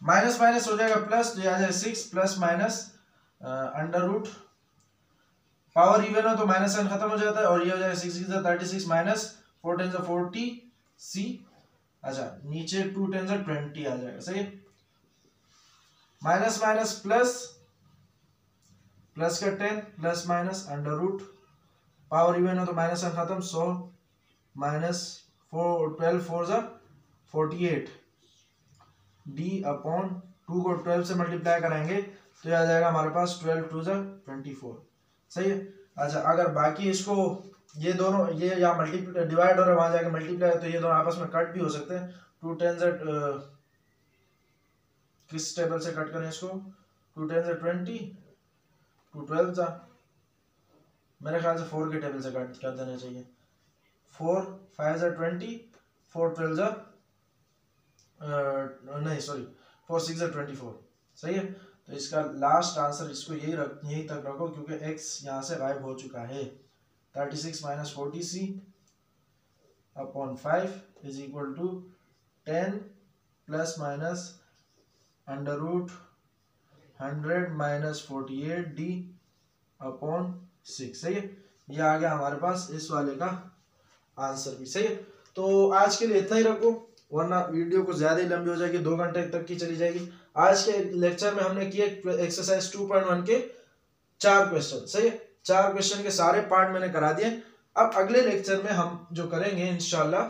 माइनस माइनस हो जाएगा प्लस, तो यहाँ जाएगा 6 plus minus under root, power even हो तो माइनस साइन खत्म हो जाता है, और ये हो जाएगा 6 6 36 माइनस 4 10 40 c, अच्छा नीचे 2 10 20 आ जाएगा। सही है, माइनस माइनस प्लस, प्लस का 10 plus minus under root, power even हो तो माइनस साइन खत्म, 100 माइनस 12 4 48 d अपॉन 2 को 12 से मल्टीप्लाई कराएंगे तो यह आ जाएगा हमारे पास 12 2 24। सही है, अच्छा अगर बाकी इसको ये दोनों ये यहाँ मल्टीप्लाई डिवाइड हो रहा है, वहां जाके मल्टीप्लाई, तो ये दोनों आपस में कट भी हो सकते हैं। 2 10 किस टेबल से कट करें इसको, 2 10 20, 2 12 मेरे ख्याल से 4 के टेबल से कट कर देना चाहिए, 4 5 20, 4 12 नहीं सॉरी 4 6 24। सही है, तो इसका लास्ट आंसर इसको यही तक रखो, क्योंकि x यहाँ से गायब हो चुका है। 36 minus 40c upon 5 is equal to 10 plus minus under root 100 minus 48d upon 6। सही है, ये आ गया हमारे पास इस वाले का आंसर भी। सही है, तो आज के लिए इतना ही रखो, वरना वीडियो को ज्यादा ही लंबी हो जाएगी, 2 घंटे तक की चली जाएगी। आज के लेक्चर में हमने किए एक्सरसाइज 2.1 के 4 क्वेश्चन। सही है, 4 क्वेश्चन के सारे पार्ट मैंने करा दिए। अब अगले लेक्चर में हम जो करेंगे इंशाल्लाह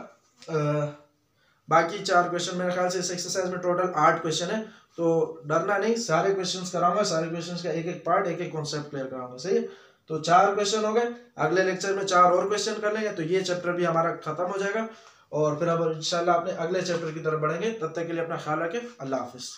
बाकी 4 क्वेश्चन, मेरे ख्याल से इस एक्सरसाइज में टोटल 8 क्वेश्चन है, तो डरना नहीं, सारे क्वेश्चंस कराऊंगा, सारे क्वेश्चंस का एक एक पार्ट एक एक कॉन्सेप्ट क्लियर कराऊंगा। सही है, तो 4 क्वेश्चन हो गए, अगले लेक्चर में 4 और क्वेश्चन कर लेंगे, तो ये चैप्टर भी हमारा खत्म हो जाएगा, और फिर अब इंशाल्लाह अपने अगले चैप्टर की तरफ बढ़ेंगे। तब तक के लिए अपना ख्याल रखें, अल्लाह हाफिज।